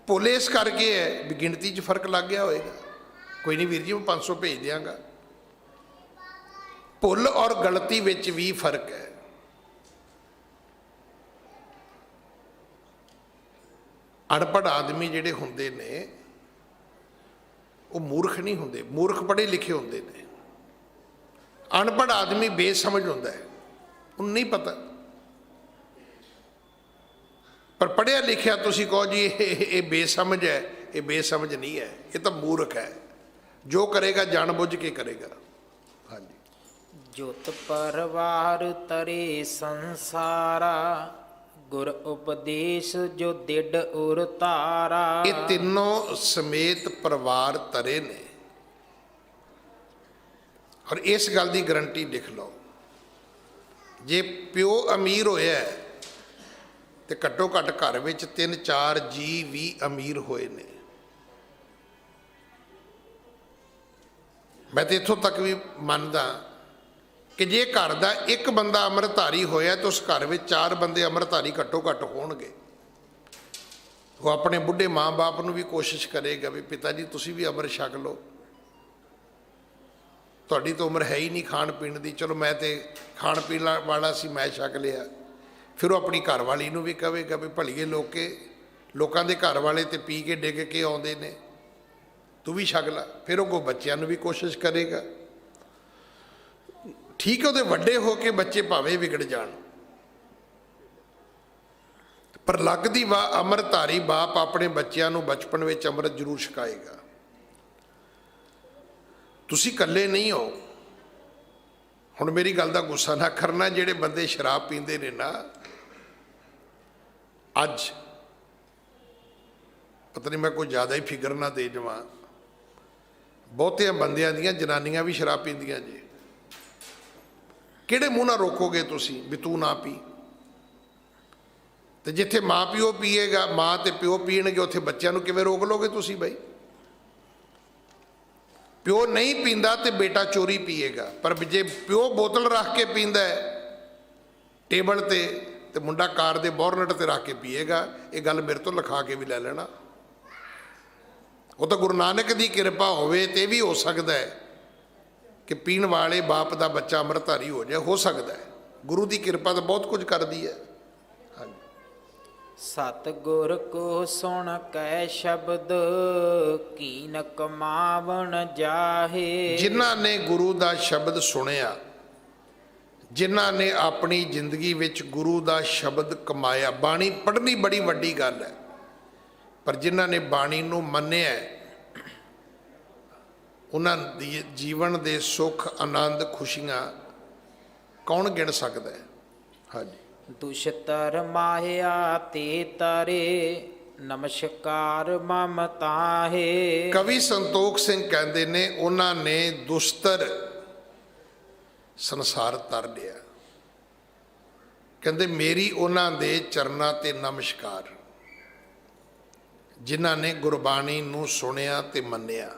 ਭੁੱਲ ਇਸ ਕਰਕੇ ਹੈ ਵੀ ਗਿਣਤੀ 'ਚ ਫਰਕ ਲੱਗ ਗਿਆ ਹੋਏਗਾ। ਕੋਈ ਨਹੀਂ ਵੀਰ ਜੀ, ਮੈਂ 500 ਭੇਜ ਦਿਆਂਗਾ। ਭੁੱਲ ਔਰ ਗਲਤੀ ਵਿੱਚ ਵੀ ਫਰਕ ਹੈ। ਅਨਪੜ੍ਹ ਆਦਮੀ ਜਿਹੜੇ ਹੁੰਦੇ ਨੇ ਉਹ ਮੂਰਖ ਨਹੀਂ ਹੁੰਦੇ, ਮੂਰਖ ਪੜ੍ਹੇ ਲਿਖੇ ਹੁੰਦੇ ਨੇ। ਅਨਪੜ੍ਹ ਆਦਮੀ ਬੇਸਮਝ ਹੁੰਦਾ ਹੈ, ਉਹਨੂੰ ਨਹੀਂ ਪਤਾ। ਪਰ ਪੜ੍ਹਿਆ ਲਿਖਿਆ ਤੁਸੀਂ ਕਹੋ ਜੀ ਇਹ ਬੇਸਮਝ ਹੈ, ਇਹ ਬੇਸਮਝ ਨਹੀਂ ਹੈ, ਇਹ ਤਾਂ ਮੂਰਖ ਹੈ। ਜੋ ਕਰੇਗਾ ਜਾਣ ਬੁੱਝ ਕੇ ਕਰੇਗਾ। ਹਾਂਜੀ। ਜੁਤ ਪਰਵਾਰ ਤਰੇ ਸੰਸਾਰਾ, ਗੁਰ ਉਪਦੇਸ਼ ਜੋ ਦਿੜ ਉਰ ਤਾਰਾ। ਇਹ ਤਿੰਨੋਂ ਸਮੇਤ ਪਰਿਵਾਰ ਤਰੇ ਨੇ। ਔਰ ਇਸ ਗੱਲ ਦੀ ਗਰੰਟੀ ਲਿਖ ਲਓ, ਜੇ ਪਿਓ ਅਮੀਰ ਹੋਇਆ ਤੇ ਘੱਟੋ ਘੱਟ ਘਰ ਵਿੱਚ 3-4 ਜੀ ਵੀ ਅਮੀਰ ਹੋਏ ਨੇ। ਮੈਂ ਤਾਂ ਇੱਥੋਂ ਤੱਕ ਵੀ ਮੰਨਦਾ ਕਿ ਜੇ ਘਰ ਦਾ ਇੱਕ ਬੰਦਾ ਅੰਮ੍ਰਿਤਧਾਰੀ ਹੋਇਆ ਤਾਂ ਉਸ ਘਰ ਵਿੱਚ 4 ਬੰਦੇ ਅੰਮ੍ਰਿਤਧਾਰੀ ਘੱਟੋ ਘੱਟ ਹੋਣਗੇ। ਉਹ ਆਪਣੇ ਬੁੱਢੇ ਮਾਂ-ਬਾਪ ਨੂੰ ਵੀ ਕੋਸ਼ਿਸ਼ ਕਰੇਗਾ ਵੀ ਪਿਤਾ ਜੀ ਤੁਸੀਂ ਵੀ ਅੰਮ੍ਰਿਤ ਛਕ ਲਓ, ਤੁਹਾਡੀ ਤਾਂ ਉਮਰ ਹੈ ਹੀ ਨਹੀਂ ਖਾਣ ਪੀਣ ਦੀ, ਚਲੋ ਮੈਂ ਤੇ ਖਾਣ ਪੀਣ ਵਾਲਾ ਸੀ, ਮੈਂ ਛਕ ਲਿਆ। ਫਿਰ ਉਹ ਆਪਣੀ ਘਰ ਵਾਲੀ ਨੂੰ ਵੀ ਕਹੇਗਾ ਵੀ ਭਲੀਏ ਲੋਕਾਂ ਦੇ ਘਰ ਵਾਲੇ ਤੇ ਪੀ ਕੇ ਡਿੱਗ ਕੇ ਆਉਂਦੇ ਨੇ, ਤੂੰ ਵੀ ਛਕ ਲੈ। ਫਿਰ ਉਹ ਬੱਚਿਆਂ ਨੂੰ ਵੀ ਕੋਸ਼ਿਸ਼ ਕਰੇਗਾ। ਠੀਕ ਹੈ, ਉਹਦੇ ਵੱਡੇ ਹੋ ਕੇ ਬੱਚੇ ਭਾਵੇਂ ਵਿਗੜ ਜਾਣ, ਪਰ ਲੱਗਦੀ ਵਾ ਅੰਮ੍ਰਿਤਧਾਰੀ ਬਾਪ ਆਪਣੇ ਬੱਚਿਆਂ ਨੂੰ ਬਚਪਨ ਵਿੱਚ ਅੰਮ੍ਰਿਤ ਜ਼ਰੂਰ ਛਕਾਏਗਾ। ਤੁਸੀਂ ਇਕੱਲੇ ਨਹੀਂ ਹੋ। ਹੁਣ ਮੇਰੀ ਗੱਲ ਦਾ ਗੁੱਸਾ ਨਾ ਕਰਨਾ, ਜਿਹੜੇ ਬੰਦੇ ਸ਼ਰਾਬ ਪੀਂਦੇ ਨੇ ਨਾ, ਅੱਜ ਪਤਾ ਨਹੀਂ ਮੈਂ ਕੋਈ ਜ਼ਿਆਦਾ ਹੀ ਫਿਕਰ ਨਾ ਦੇ ਜਾਵਾਂ, ਬਹੁਤਿਆਂ ਬੰਦਿਆਂ ਦੀਆਂ ਜਨਾਨੀਆਂ ਵੀ ਸ਼ਰਾਬ ਪੀਂਦੀਆਂ ਜੀ। ਕਿਹੜੇ ਮੂੰਹ ਨਾਲ ਰੋਕੋਗੇ ਤੁਸੀਂ ਵੀ ਤੂੰ ਨਾ ਪੀ? ਤੇ ਜਿੱਥੇ ਮਾਂ ਪਿਓ ਪੀਏਗਾ, ਮਾਂ ਤੇ ਪਿਓ ਪੀਣਗੇ, ਉੱਥੇ ਬੱਚਿਆਂ ਨੂੰ ਕਿਵੇਂ ਰੋਕ ਲੋਗੇ ਤੁਸੀਂ ਬਈ? ਪਿਓ ਨਹੀਂ ਪੀਂਦਾ ਤੇ ਬੇਟਾ ਚੋਰੀ ਪੀਏਗਾ, ਪਰ ਜੇ ਪਿਓ ਬੋਤਲ ਰੱਖ ਕੇ ਪੀਂਦਾ ਹੈ ਟੇਬਲ ਤੇ ਮੁੰਡਾ ਕਾਰ ਦੇ ਬੋਰਨਟ ਤੇ ਰੱਖ ਕੇ ਪੀਏਗਾ। ਇਹ ਗੱਲ ਮੇਰੇ ਤੋਂ ਲਿਖਾ ਕੇ ਵੀ ਲੈ ਲੈਣਾ। ਉਹ ਤਾਂ ਗੁਰੂ ਨਾਨਕ ਦੀ ਕਿਰਪਾ ਹੋਵੇ ਤੇ ਵੀ ਹੋ ਸਕਦਾ ਹੈ ਕਿ ਪੀਣ ਵਾਲੇ ਬਾਪ ਦਾ ਬੱਚਾ ਅੰਮ੍ਰਿਤਧਾਰੀ ਹੋ ਜਾਏ, ਹੋ ਸਕਦਾ ਹੈ। ਗੁਰੂ ਦੀ ਕਿਰਪਾ ਤਾਂ ਬਹੁਤ ਕੁਝ ਕਰਦੀ ਹੈ। ਹਾਂਜੀ। ਸਤਿਗੁਰ ਕੋ ਸੁਣ ਕੈ ਸ਼ਬਦ, ਕੀਨ ਕਮਾਵਣ ਜਾਹੇ। ਜਿਨ੍ਹਾਂ ਨੇ ਗੁਰੂ ਦਾ ਸ਼ਬਦ ਸੁਣਿਆ, ਜਿਨ੍ਹਾਂ ਨੇ ਆਪਣੀ ਜ਼ਿੰਦਗੀ ਵਿੱਚ ਗੁਰੂ ਦਾ ਸ਼ਬਦ ਕਮਾਇਆ। ਬਾਣੀ ਪੜ੍ਹਨੀ ਬੜੀ ਵੱਡੀ ਗੱਲ ਹੈ, ਪਰ ਜਿਨ੍ਹਾਂ ਨੇ ਬਾਣੀ ਨੂੰ ਮੰਨਿਆ, ਉਹਨਾਂ ਦੀ ਜੀਵਨ ਦੇ ਸੁੱਖ, ਆਨੰਦ, ਖੁਸ਼ੀਆਂ ਕੌਣ ਗਿਣ ਸਕਦਾ ਹੈ? ਹਾਂਜੀ। ਦੁਸ਼ਤਰ ਮਾਹਿਆ ਤੇ ਤਰੇ, ਨਮਸਕਾਰ ਮਮ ਤਾਹੇ। ਕਵੀ ਸੰਤੋਖ ਸਿੰਘ ਕਹਿੰਦੇ ਨੇ ਉਹਨਾਂ ਨੇ ਦੁਸ਼ਤਰ ਸੰਸਾਰ ਤਰ ਲਿਆ। ਕਹਿੰਦੇ ਮੇਰੀ ਉਹਨਾਂ ਦੇ ਚਰਨਾਂ ਤੇ ਨਮਸਕਾਰ, ਜਿਨ੍ਹਾਂ ਨੇ ਗੁਰਬਾਣੀ ਨੂੰ ਸੁਣਿਆ ਤੇ ਮੰਨਿਆ।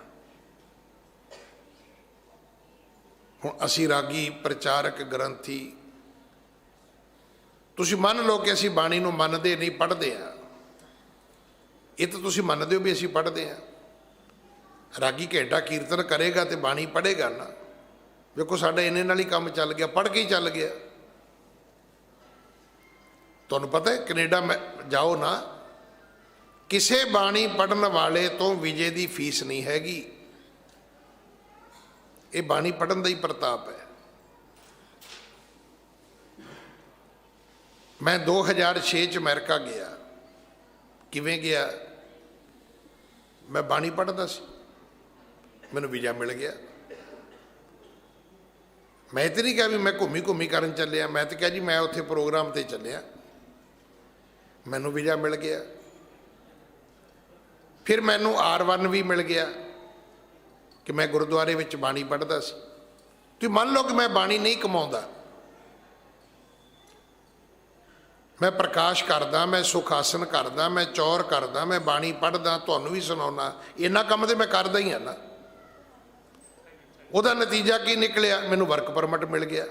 ਹੁਣ ਅਸੀਂ ਰਾਗੀ, ਪ੍ਰਚਾਰਕ, ਗ੍ਰੰਥੀ, ਤੁਸੀਂ ਮੰਨ ਲਓ ਕਿ ਅਸੀਂ ਬਾਣੀ ਨੂੰ ਮੰਨਦੇ ਨਹੀਂ, ਪੜ੍ਹਦੇ ਹਾਂ। ਇਹ ਤਾਂ ਤੁਸੀਂ ਮੰਨਦੇ ਹੋ ਵੀ ਅਸੀਂ ਪੜ੍ਹਦੇ ਹਾਂ। ਰਾਗੀ ਘੰਟਾ ਕੀਰਤਨ ਕਰੇਗਾ ਤੇ ਬਾਣੀ ਪੜ੍ਹੇਗਾ ਨਾ। ਵੇਖੋ ਸਾਡਾ ਇੰਨੇ ਨਾਲ ਹੀ ਕੰਮ ਚੱਲ ਗਿਆ, ਪੜ੍ਹ ਕੇ ਹੀ ਚੱਲ ਗਿਆ। ਤੁਹਾਨੂੰ ਪਤਾ ਹੈ ਕੈਨੇਡਾ ਜਾਓ ਨਾ, ਕਿਸੇ ਬਾਣੀ ਪੜ੍ਹਨ ਵਾਲੇ ਤੋਂ ਵਿਜੇ ਦੀ ਫੀਸ ਨਹੀਂ ਹੈਗੀ। ਇਹ ਬਾਣੀ ਪੜ੍ਹਨ ਦਾ ਹੀ ਪ੍ਰਤਾਪ ਹੈ। ਮੈਂ 2006 ਚ ਅਮਰੀਕਾ ਗਿਆ। ਕਿਵੇਂ ਗਿਆ? ਮੈਂ ਬਾਣੀ ਪੜ੍ਹਦਾ ਸੀ, ਮੈਨੂੰ ਵੀਜ਼ਾ ਮਿਲ ਗਿਆ। ਮੈਂ ਤਾਂ ਨਹੀਂ ਕਿਹਾ ਵੀ ਮੈਂ ਘੁੰਮੀ ਕਰਨ ਚੱਲਿਆ, ਮੈਂ ਤਾਂ ਕਿਹਾ ਜੀ ਮੈਂ ਉੱਥੇ ਪ੍ਰੋਗਰਾਮ ਤੇ ਚੱਲਿਆ, ਮੈਨੂੰ ਵੀਜ਼ਾ ਮਿਲ ਗਿਆ। ਫਿਰ ਮੈਨੂੰ R1 ਵੀ ਮਿਲ ਗਿਆ ਕਿ ਮੈਂ ਗੁਰਦੁਆਰੇ ਵਿੱਚ ਬਾਣੀ ਪੜ੍ਹਦਾ ਸੀ। ਤੁਸੀਂ ਮੰਨ ਲਓ ਕਿ ਮੈਂ ਬਾਣੀ ਨਹੀਂ ਕਮਾਉਂਦਾ, ਮੈਂ ਪ੍ਰਕਾਸ਼ ਕਰਦਾ, ਮੈਂ ਸੁਖ ਆਸਨ ਕਰਦਾ, ਮੈਂ ਚੌਰ ਕਰਦਾ, ਮੈਂ ਬਾਣੀ ਪੜ੍ਹਦਾ, ਤੁਹਾਨੂੰ ਵੀ ਸੁਣਾਉਣਾ, ਇੰਨਾ ਕੰਮ ਤੇ ਮੈਂ ਕਰਦਾ ਹੀ ਹਾਂ ਨਾ। ਉਹਦਾ ਨਤੀਜਾ ਕੀ ਨਿਕਲਿਆ? ਮੈਨੂੰ ਵਰਕ ਪਰਮਿਟ ਮਿਲ ਗਿਆ।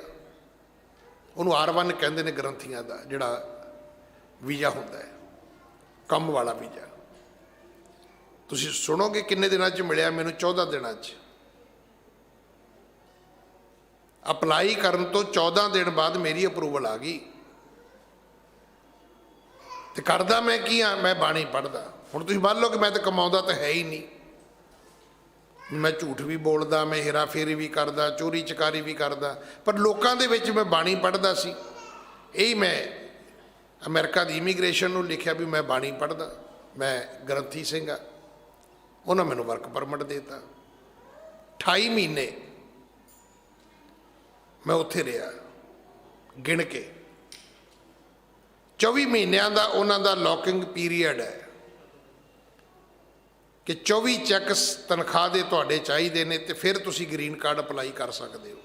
ਉਹਨੂੰ R1 ਕਹਿੰਦੇ ਨੇ ਗ੍ਰੰਥੀਆਂ ਦਾ ਜਿਹੜਾ ਵੀਜ਼ਾ ਹੁੰਦਾ ਹੈ, ਕੰਮ ਵਾਲਾ ਵੀਜ਼ਾ। ਤੁਸੀਂ ਸੁਣੋਗੇ ਕਿੰਨੇ ਦਿਨਾਂ 'ਚ ਮਿਲਿਆ ਮੈਨੂੰ? 14 ਦਿਨਾਂ 'ਚ। ਅਪਲਾਈ ਕਰਨ ਤੋਂ 14 ਦਿਨ ਬਾਅਦ ਮੇਰੀ ਅਪਰੂਵਲ ਆ ਗਈ। ਤੇ ਕਰਦਾ ਮੈਂ ਕੀ ਆ, ਮੈਂ ਬਾਣੀ ਪੜ੍ਹਦਾ। ਹੁਣ ਤੁਸੀਂ ਮੰਨ ਲਓ ਕਿ ਮੈਂ ਤਾਂ ਕਮਾਉਂਦਾ ਤਾਂ ਹੈ ਹੀ ਨਹੀਂ, ਮੈਂ ਝੂਠ ਵੀ ਬੋਲਦਾ, ਮੈਂ ਹੇਰਾ ਫੇਰੀ ਵੀ ਕਰਦਾ, ਚੋਰੀ ਚਕਾਰੀ ਵੀ ਕਰਦਾ, ਪਰ ਲੋਕਾਂ ਦੇ ਵਿੱਚ ਮੈਂ ਬਾਣੀ ਪੜ੍ਹਦਾ ਸੀ। ਇਹੀ ਮੈਂ ਅਮਰੀਕਾ ਦੀ ਇਮੀਗ੍ਰੇਸ਼ਨ ਨੂੰ ਲਿਖਿਆ ਵੀ ਮੈਂ ਬਾਣੀ ਪੜ੍ਹਦਾ, ਮੈਂ ਗ੍ਰੰਥੀ ਸਿੰਘ ਆ। ਉਹਨਾਂ ਮੈਨੂੰ ਵਰਕ ਪਰਮਿਟ ਦੇ ਦਿੱਤਾ। 28 ਮਹੀਨੇ ਮੈਂ ਉੱਥੇ ਰਿਹਾ, ਗਿਣ ਕੇ 24 ਮਹੀਨਿਆਂ ਦਾ ਉਹਨਾਂ ਦਾ ਲੌਕਿੰਗ ਪੀਰੀਅਡ ਹੈ ਕਿ 24 ਚੈੱਕ ਤਨਖਾਹ ਦੇ ਤੁਹਾਡੇ ਚਾਹੀਦੇ ਨੇ ਤੇ ਫਿਰ ਤੁਸੀਂ ਗ੍ਰੀਨ ਕਾਰਡ ਅਪਲਾਈ ਕਰ ਸਕਦੇ ਹੋ।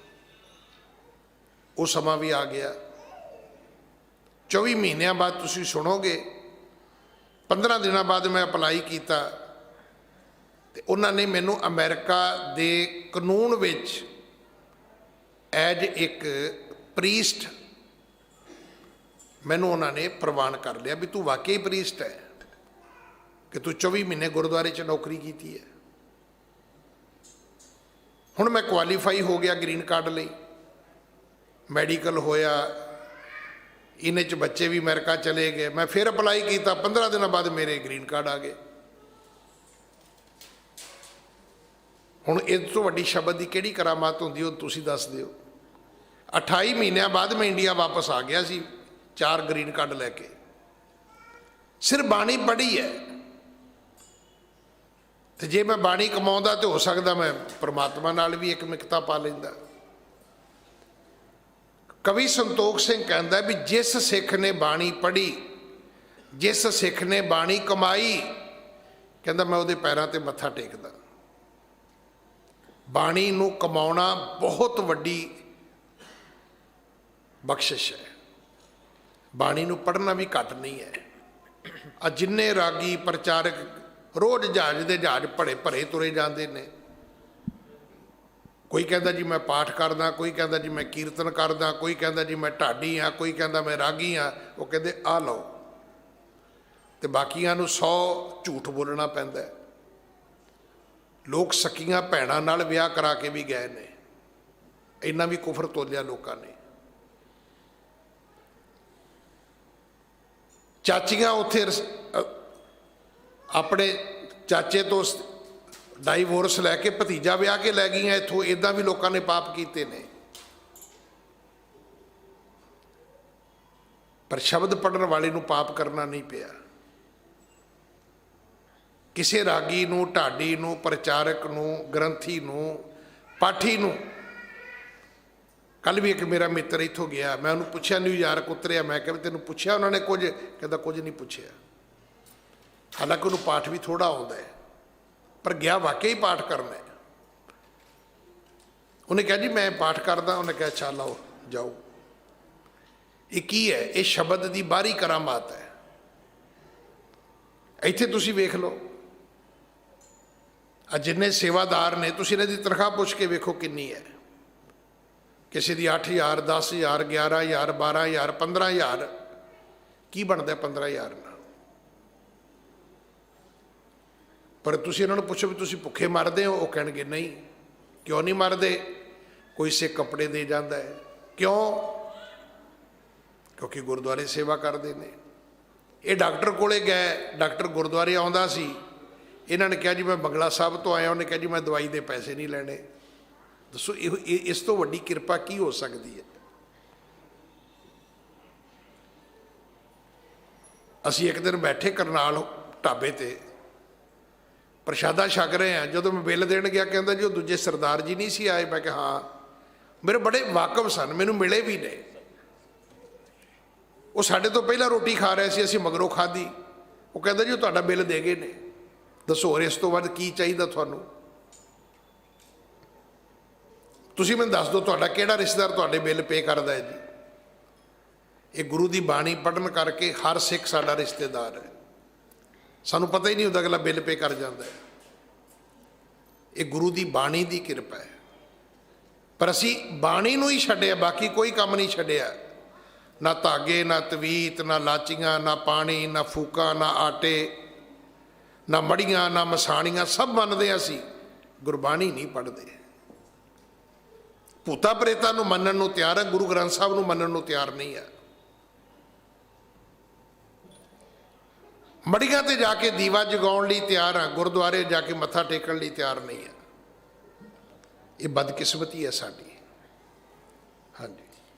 ਉਹ ਸਮਾਂ ਵੀ ਆ ਗਿਆ। 24 ਮਹੀਨਿਆਂ ਬਾਅਦ ਤੁਸੀਂ ਸੁਣੋਗੇ 15 ਦਿਨਾਂ ਬਾਅਦ ਮੈਂ ਅਪਲਾਈ ਕੀਤਾ ਤੇ ਉਹਨਾਂ ਨੇ ਮੈਨੂੰ ਅਮਰੀਕਾ ਦੇ ਕਾਨੂੰਨ ਵਿੱਚ ਐਜ ਇੱਕ ਪ੍ਰੀਸਟ ਮੈਨੂੰ ਉਹਨਾਂ ਨੇ ਪ੍ਰਵਾਨ ਕਰ ਲਿਆ ਵੀ ਤੂੰ ਵਾਕਈ ਪ੍ਰੀਸਟ ਹੈ ਕਿ ਤੂੰ 24 ਮਹੀਨੇ ਗੁਰਦੁਆਰੇ 'ਚ ਨੌਕਰੀ ਕੀਤੀ ਹੈ। ਹੁਣ ਮੈਂ ਕੁਆਲੀਫਾਈ ਹੋ ਗਿਆ ਗ੍ਰੀਨ ਕਾਰਡ ਲਈ, ਮੈਡੀਕਲ ਹੋਇਆ, ਇਹਨੇ 'ਚ ਬੱਚੇ ਵੀ ਅਮਰੀਕਾ ਚਲੇ ਗਏ। ਮੈਂ ਫਿਰ ਅਪਲਾਈ ਕੀਤਾ, 15 ਦਿਨਾਂ ਬਾਅਦ ਮੇਰੇ ਗ੍ਰੀਨ ਕਾਰਡ ਆ ਗਏ। ਹੁਣ ਇਸ ਤੋਂ ਵੱਡੀ ਸ਼ਬਦ ਦੀ ਕਿਹੜੀ ਕਰਾਮਾਤ ਹੁੰਦੀ ਉਹ ਤੁਸੀਂ ਦੱਸ ਦਿਓ। 28 ਮਹੀਨਿਆਂ ਬਾਅਦ ਮੈਂ ਇੰਡੀਆ ਵਾਪਸ ਆ ਗਿਆ ਸੀ 4 ਗ੍ਰੀਨ ਕਾਰਡ ਲੈ ਕੇ। ਸਿਰਫ ਬਾਣੀ ਪੜ੍ਹੀ ਹੈ। ਤੇ ਜੇ ਮੈਂ ਬਾਣੀ ਕਮਾਉਂਦਾ ਤੇ ਹੋ ਸਕਦਾ ਮੈਂ ਪਰਮਾਤਮਾ ਨਾਲ ਵੀ ਇੱਕ ਮਿਕਤਾ ਪਾ ਲੈਂਦਾ। ਕਵੀ ਸੰਤੋਖ ਸਿੰਘ ਕਹਿੰਦਾ ਵੀ ਜਿਸ ਸਿੱਖ ਨੇ ਬਾਣੀ ਪੜ੍ਹੀ, ਜਿਸ ਸਿੱਖ ਨੇ ਬਾਣੀ ਕਮਾਈ, ਕਹਿੰਦਾ ਮੈਂ ਉਹਦੇ ਪੈਰਾਂ ਤੇ ਮੱਥਾ ਟੇਕਦਾ। ਬਾਣੀ ਨੂੰ ਕਮਾਉਣਾ ਬਹੁਤ ਵੱਡੀ ਬਖਸ਼ਿਸ਼ ਹੈ। ਬਾਣੀ ਨੂੰ ਪੜ੍ਹਨਾ ਵੀ ਘੱਟ ਨਹੀਂ ਹੈ। ਆ ਜਿੰਨੇ ਰਾਗੀ ਪ੍ਰਚਾਰਕ ਰੋਜ਼ ਜਹਾਜ਼ ਦੇ ਜਹਾਜ਼ ਭਰੇ ਤੁਰੇ ਜਾਂਦੇ ਨੇ। ਕੋਈ ਕਹਿੰਦਾ ਜੀ ਮੈਂ ਪਾਠ ਕਰਦਾ, ਕੋਈ ਕਹਿੰਦਾ ਜੀ ਮੈਂ ਕੀਰਤਨ ਕਰਦਾ, ਕੋਈ ਕਹਿੰਦਾ ਜੀ ਮੈਂ ਢਾਡੀ ਹਾਂ, ਕੋਈ ਕਹਿੰਦਾ ਮੈਂ ਰਾਗੀ ਹਾਂ। ਉਹ ਕਹਿੰਦੇ ਆ ਲਓ, ਤੇ ਬਾਕੀਆਂ ਨੂੰ 100 ਝੂਠ ਬੋਲਣਾ ਪੈਂਦਾ। ਲੋਕ ਸਕੀਆਂ ਭੈਣਾਂ ਨਾਲ ਵਿਆਹ ਕਰਾ ਕੇ ਵੀ ਗਏ ਨੇ। ਇੰਨਾ ਵੀ ਕੁਫਰ ਤੋਲਿਆ ਲੋਕਾਂ ਨੇ। ਚਾਚੀਆਂ ਉੱਥੇ ਆਪਣੇ ਚਾਚੇ ਤੋਂ ਡਾਈਵੋਰਸ ਲੈ ਕੇ ਭਤੀਜਾ ਵਿਆਹ ਕੇ ਲੈ ਗਈਆਂ ਇੱਥੋਂ। ਇੱਦਾਂ ਵੀ ਲੋਕਾਂ ਨੇ ਪਾਪ ਕੀਤੇ ਨੇ। ਪਰ ਸ਼ਬਦ ਪੜ੍ਹਨ ਵਾਲੇ ਨੂੰ ਪਾਪ ਕਰਨਾ ਨਹੀਂ ਪਿਆ। ਕਿਸੇ ਰਾਗੀ ਨੂੰ, ਢਾਡੀ ਨੂੰ, ਪ੍ਰਚਾਰਕ ਨੂੰ, ਗ੍ਰੰਥੀ ਨੂੰ, ਪਾਠੀ ਨੂੰ। ਕੱਲ੍ਹ ਵੀ ਇੱਕ ਮੇਰਾ ਮਿੱਤਰ ਇੱਥੋਂ ਗਿਆ, ਮੈਂ ਉਹਨੂੰ ਪੁੱਛਿਆ, ਨਿਊਯਾਰਕ ਉਤਰਿਆ, ਮੈਂ ਕਿਹਾ ਤੈਨੂੰ ਪੁੱਛਿਆ ਉਹਨਾਂ ਨੇ ਕੁਝ? ਕਹਿੰਦਾ ਕੁਝ ਨਹੀਂ ਪੁੱਛਿਆ। ਹਾਲਾਂਕਿ ਉਹਨੂੰ ਪਾਠ ਵੀ ਥੋੜ੍ਹਾ ਆਉਂਦਾ ਹੈ, ਪਰ ਗਿਆ ਵਾਕਈ ਪਾਠ ਕਰਨਾ। ਉਹਨੇ ਕਿਹਾ ਜੀ ਮੈਂ ਪਾਠ ਕਰਦਾ। ਉਹਨੇ ਕਿਹਾ ਅੱਛਾ ਲਓ ਜਾਓ। ਇਹ ਕੀ ਹੈ? ਇਹ ਸ਼ਬਦ ਦੀ ਬਾਹਰੀ ਕਰਾਮਾਤ ਹੈ। ਇੱਥੇ ਤੁਸੀਂ ਵੇਖ ਲਓ, ਆ ਜਿੰਨੇ ਸੇਵਾਦਾਰ ਨੇ, ਤੁਸੀਂ ਇਹਨਾਂ ਦੀ ਤਨਖਾਹ ਪੁੱਛ ਕੇ ਵੇਖੋ ਕਿੰਨੀ ਹੈ। ਕਿਸੇ ਦੀ 8,000, 10,000, 11,000, 12,000, 15,000। ਕੀ ਬਣਦਾ 15,000 ਨਾਲ? ਪਰ ਤੁਸੀਂ ਇਹਨਾਂ ਨੂੰ ਪੁੱਛੋ ਵੀ ਤੁਸੀਂ ਭੁੱਖੇ ਮਰਦੇ ਹੋ? ਉਹ ਕਹਿਣਗੇ ਨਹੀਂ। ਕਿਉਂ ਨਹੀਂ ਮਰਦੇ? ਕੋਈ ਸਿੱਖ ਕੱਪੜੇ ਦੇ ਜਾਂਦਾ ਹੈ। ਕਿਉਂ? ਕਿਉਂਕਿ ਗੁਰਦੁਆਰੇ ਸੇਵਾ ਕਰਦੇ ਨੇ। ਇਹ ਡਾਕਟਰ ਕੋਲੇ ਗਏ, ਡਾਕਟਰ ਗੁਰਦੁਆਰੇ ਆਉਂਦਾ ਸੀ। ਇਹਨਾਂ ਨੇ ਕਿਹਾ ਜੀ ਮੈਂ ਬੰਗਲਾ ਸਾਹਿਬ ਤੋਂ ਆਇਆ। ਉਹਨੇ ਕਿਹਾ ਜੀ ਮੈਂ ਦਵਾਈ ਦੇ ਪੈਸੇ ਨਹੀਂ ਲੈਣੇ। ਦੱਸੋ ਇਸ ਤੋਂ ਵੱਡੀ ਕਿਰਪਾ ਕੀ ਹੋ ਸਕਦੀ ਹੈ? ਅਸੀਂ ਇੱਕ ਦਿਨ ਬੈਠੇ ਕਰਨਾਲ ਢਾਬੇ ਤੇ ਪ੍ਰਸ਼ਾਦਾ ਛਕ ਰਹੇ ਹਾਂ। ਜਦੋਂ ਮੈਂ ਬਿੱਲ ਦੇਣ ਗਿਆ, ਕਹਿੰਦਾ ਜੀ ਉਹ ਦੂਜੇ ਸਰਦਾਰ ਜੀ ਨਹੀਂ ਸੀ ਆਏ? ਮੈਂ ਕਿਹਾ ਹਾਂ। ਮੇਰੇ ਬੜੇ ਵਾਕਫ ਸਨ, ਮੈਨੂੰ ਮਿਲੇ ਵੀ ਨੇ। ਉਹ ਸਾਡੇ ਤੋਂ ਪਹਿਲਾਂ ਰੋਟੀ ਖਾ ਰਹੇ ਸੀ, ਅਸੀਂ ਮਗਰੋਂ ਖਾਧੀ। ਉਹ ਕਹਿੰਦਾ ਜੀ ਉਹ ਤੁਹਾਡਾ ਬਿੱਲ ਦੇ ਗਏ ਨੇ। ਦੱਸੋ ਹੋਰ ਇਸ ਤੋਂ ਵੱਧ ਕੀ ਚਾਹੀਦਾ ਤੁਹਾਨੂੰ? ਤੁਸੀਂ ਮੈਨੂੰ ਦੱਸ ਦਿਓ ਤੁਹਾਡਾ ਕਿਹੜਾ ਰਿਸ਼ਤੇਦਾਰ ਤੁਹਾਡੇ ਬਿੱਲ ਪੇ ਕਰਦਾ ਹੈ ਜੀ? ਇਹ ਗੁਰੂ ਦੀ ਬਾਣੀ ਪੜ੍ਹਨ ਕਰਕੇ ਹਰ ਸਿੱਖ ਸਾਡਾ ਰਿਸ਼ਤੇਦਾਰ ਹੈ। ਸਾਨੂੰ ਪਤਾ ਹੀ ਨਹੀਂ ਹੁੰਦਾ, ਅਗਲਾ ਬਿੱਲ ਪੇ ਕਰ ਜਾਂਦਾ ਹੈ। ਇਹ ਗੁਰੂ ਦੀ ਬਾਣੀ ਦੀ ਕਿਰਪਾ ਹੈ। ਪਰ ਅਸੀਂ ਬਾਣੀ ਨੂੰ ਹੀ ਛੱਡਿਆ, ਬਾਕੀ ਕੋਈ ਕੰਮ ਨਹੀਂ ਛੱਡਿਆ। ਨਾ ਧਾਗੇ, ਨਾ ਤਵੀਤ, ਨਾ ਲਾਚੀਆਂ, ਨਾ ਪਾਣੀ, ਨਾ ਫੂਕਾਂ, ਨਾ ਆਟੇ, ਨਾ ਮੜੀਆਂ, ਨਾ ਮਸਾਣੀਆਂ। ਸਭ ਮੰਨਦੇ ਅਸੀਂ, ਗੁਰਬਾਣੀ ਨਹੀਂ ਪੜ੍ਹਦੇ। ਭੂਤਾ ਪ੍ਰੇਤਾਂ ਨੂੰ ਮੰਨਣ ਨੂੰ ਤਿਆਰ ਹੈ, ਗੁਰੂ ਗ੍ਰੰਥ ਸਾਹਿਬ ਨੂੰ ਮੰਨਣ ਨੂੰ ਤਿਆਰ ਨਹੀਂ ਹੈ। ਮੜੀਆਂ ਤੇ ਜਾ ਕੇ ਦੀਵਾ ਜਗਾਉਣ ਲਈ ਤਿਆਰ ਹਾਂ, ਗੁਰਦੁਆਰੇ ਜਾ ਕੇ ਮੱਥਾ ਟੇਕਣ ਲਈ ਤਿਆਰ ਨਹੀਂ ਹੈ। ਇਹ ਬਦਕਿਸਮਤੀ ਹੈ ਸਾਡੀ। ਹਾਂਜੀ।